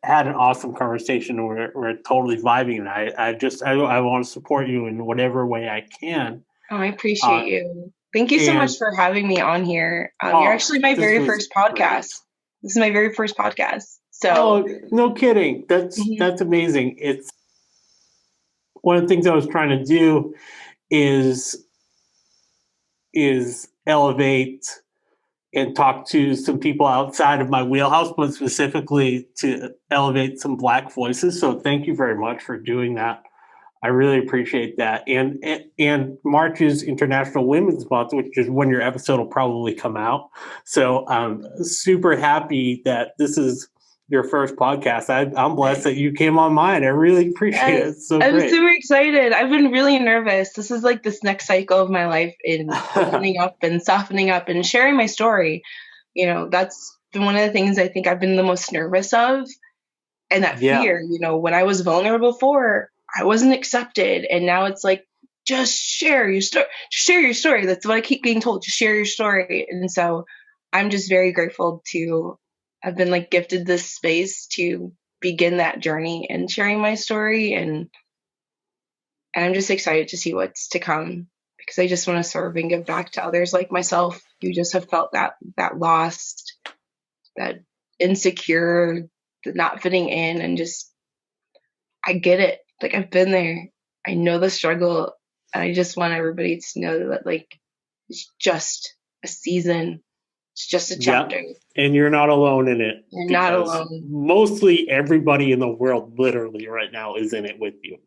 had an awesome conversation. And we're totally vibing, and I want to support you in whatever way I can. Oh, I appreciate you. Thank you so much for having me on here. You're actually my very first podcast. Great. This is my very first podcast. So, no kidding. That's amazing. It's one of the things I was trying to do is elevate and talk to some people outside of my wheelhouse, but specifically to elevate some Black voices. So thank you very much for doing that. I really appreciate that. And March is International Women's Month, which is when your episode will probably come out. So I'm super happy that this is your first podcast. I'm blessed that you came on mine. I really appreciate it. It's so great. I'm super excited. I've been really nervous. This is like this next cycle of my life in opening up and softening up and sharing my story. You know, that's been one of the things I think I've been the most nervous of. And that fear, you know, when I was vulnerable before, I wasn't accepted. And now it's like, just share your story. Share your story. That's what I keep being told. Just share your story. And so I'm just very grateful to have been like gifted this space to begin that journey and sharing my story. And I'm just excited to see what's to come because I just want to serve and give back to others like myself who just have felt that lost, that insecure, the not fitting in, and just, I get it. Like I've been there. I know the struggle. And I just want everybody to know that like it's just a season. It's just a chapter. Yep. And you're not alone in it. You're not alone. Mostly everybody in the world literally right now is in it with you.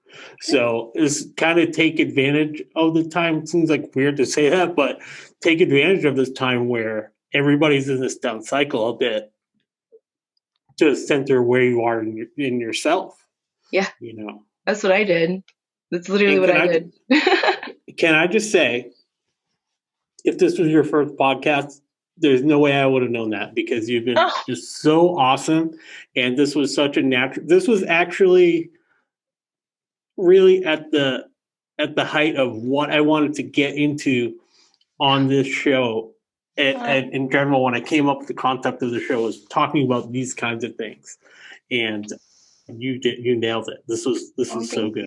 So it's kind of take advantage of the time. It seems like weird to say that, but take advantage of this time where everybody's in this down cycle a bit to center where you are in yourself. Yeah. You know. That's what I did. That's literally what I did. Can I just say, if this was your first podcast, there's no way I would have known that because you've been just so awesome. And this was such a natural, this was actually really at the height of what I wanted to get into on this show. And in general, when I came up with the concept of the show, was talking about these kinds of things. And you nailed it. This was so good.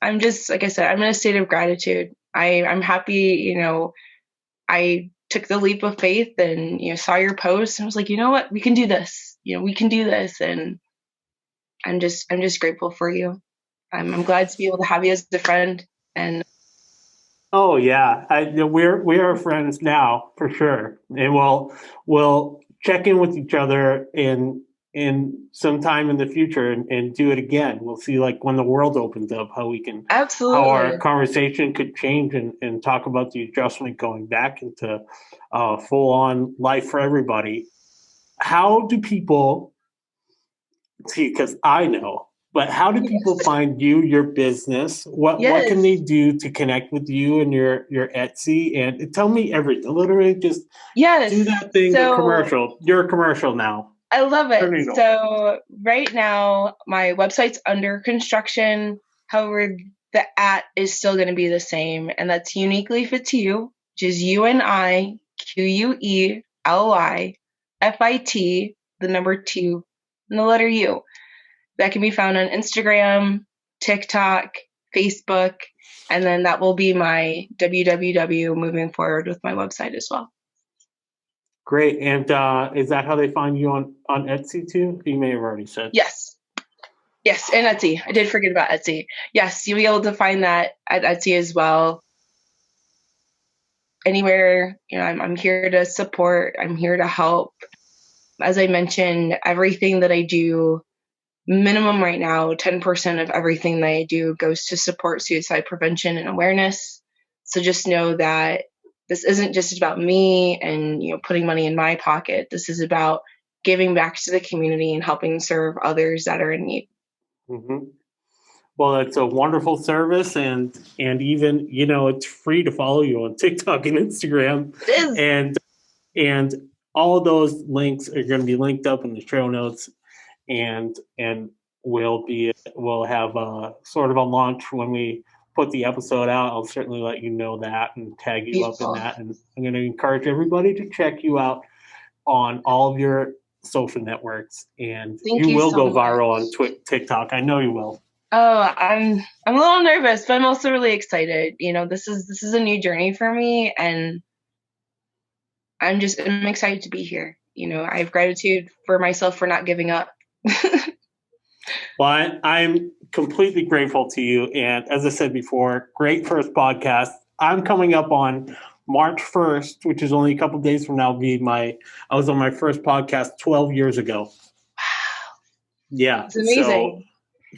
I'm just, like I said, I'm in a state of gratitude. I'm happy, you know, I took the leap of faith and, you know, saw your post and was like, you know what, we can do this. You know, we can do this. And I'm just grateful for you. I'm glad to be able to have you as a friend. And oh yeah, we are friends now for sure, and we'll check in with each other in some time in the future and do it again. We'll see, like, when the world opens up, how our conversation could change and talk about the adjustment going back into full on life for everybody. How do people see? Because I know. But how do people find you, your business? What can they do to connect with you and your Etsy? And tell me everything. Literally just do that thing, the commercial. You're a commercial now. I love it. So right now, my website's under construction. However, the @ is still going to be the same. And that's uniquelyfit2u, which is UNIQUELYFIT, the number 2, and the letter U. That can be found on Instagram, TikTok, Facebook, and then that will be my www moving forward with my website as well. Great. And is that how they find you on Etsy too? You may have already said. Yes, and Etsy. I did forget about Etsy. Yes, you'll be able to find that at Etsy as well. Anywhere, I'm here to support. I'm here to help. As I mentioned, everything that I do, minimum right now, 10% of everything that I do goes to support suicide prevention and awareness. So just know that this isn't just about me and putting money in my pocket. This is about giving back to the community and helping serve others that are in need. Mm-hmm. Well, it's a wonderful service, and even it's free to follow you on TikTok and Instagram. It is. And all of those links are going to be linked up in the show notes. And we'll have sort of a launch when we put the episode out. I'll certainly let you know that and tag you up in that. And I'm going to encourage everybody to check you out on all of your social networks. And you will go viral on TikTok. I know you will. Oh, I'm a little nervous, but I'm also really excited. This is a new journey for me, and I'm excited to be here. I have gratitude for myself for not giving up. Well, I'm completely grateful to you. And as I said before, great first podcast. I'm coming up on March 1st, which is only a couple of days from now, I was on my first podcast 12 years ago. Wow. Yeah. It's amazing.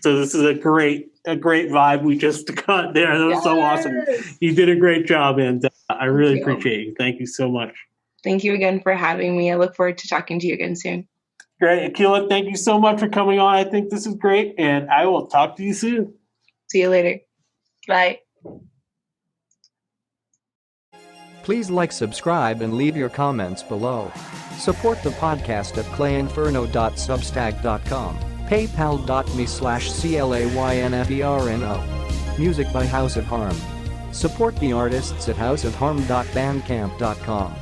So this is a great vibe we just got there. That was so awesome. You did a great job, and I really appreciate you. Thank you so much. Thank you again for having me. I look forward to talking to you again soon. Great. Akilah, thank you so much for coming on. I think this is great, and I will talk to you soon. See you later. Bye. Please like, subscribe, and leave your comments below. Support the podcast at clayinferno.substack.com, paypal.me/CLAYNFERNO. Music by House of Harm. Support the artists at houseofharm.bandcamp.com.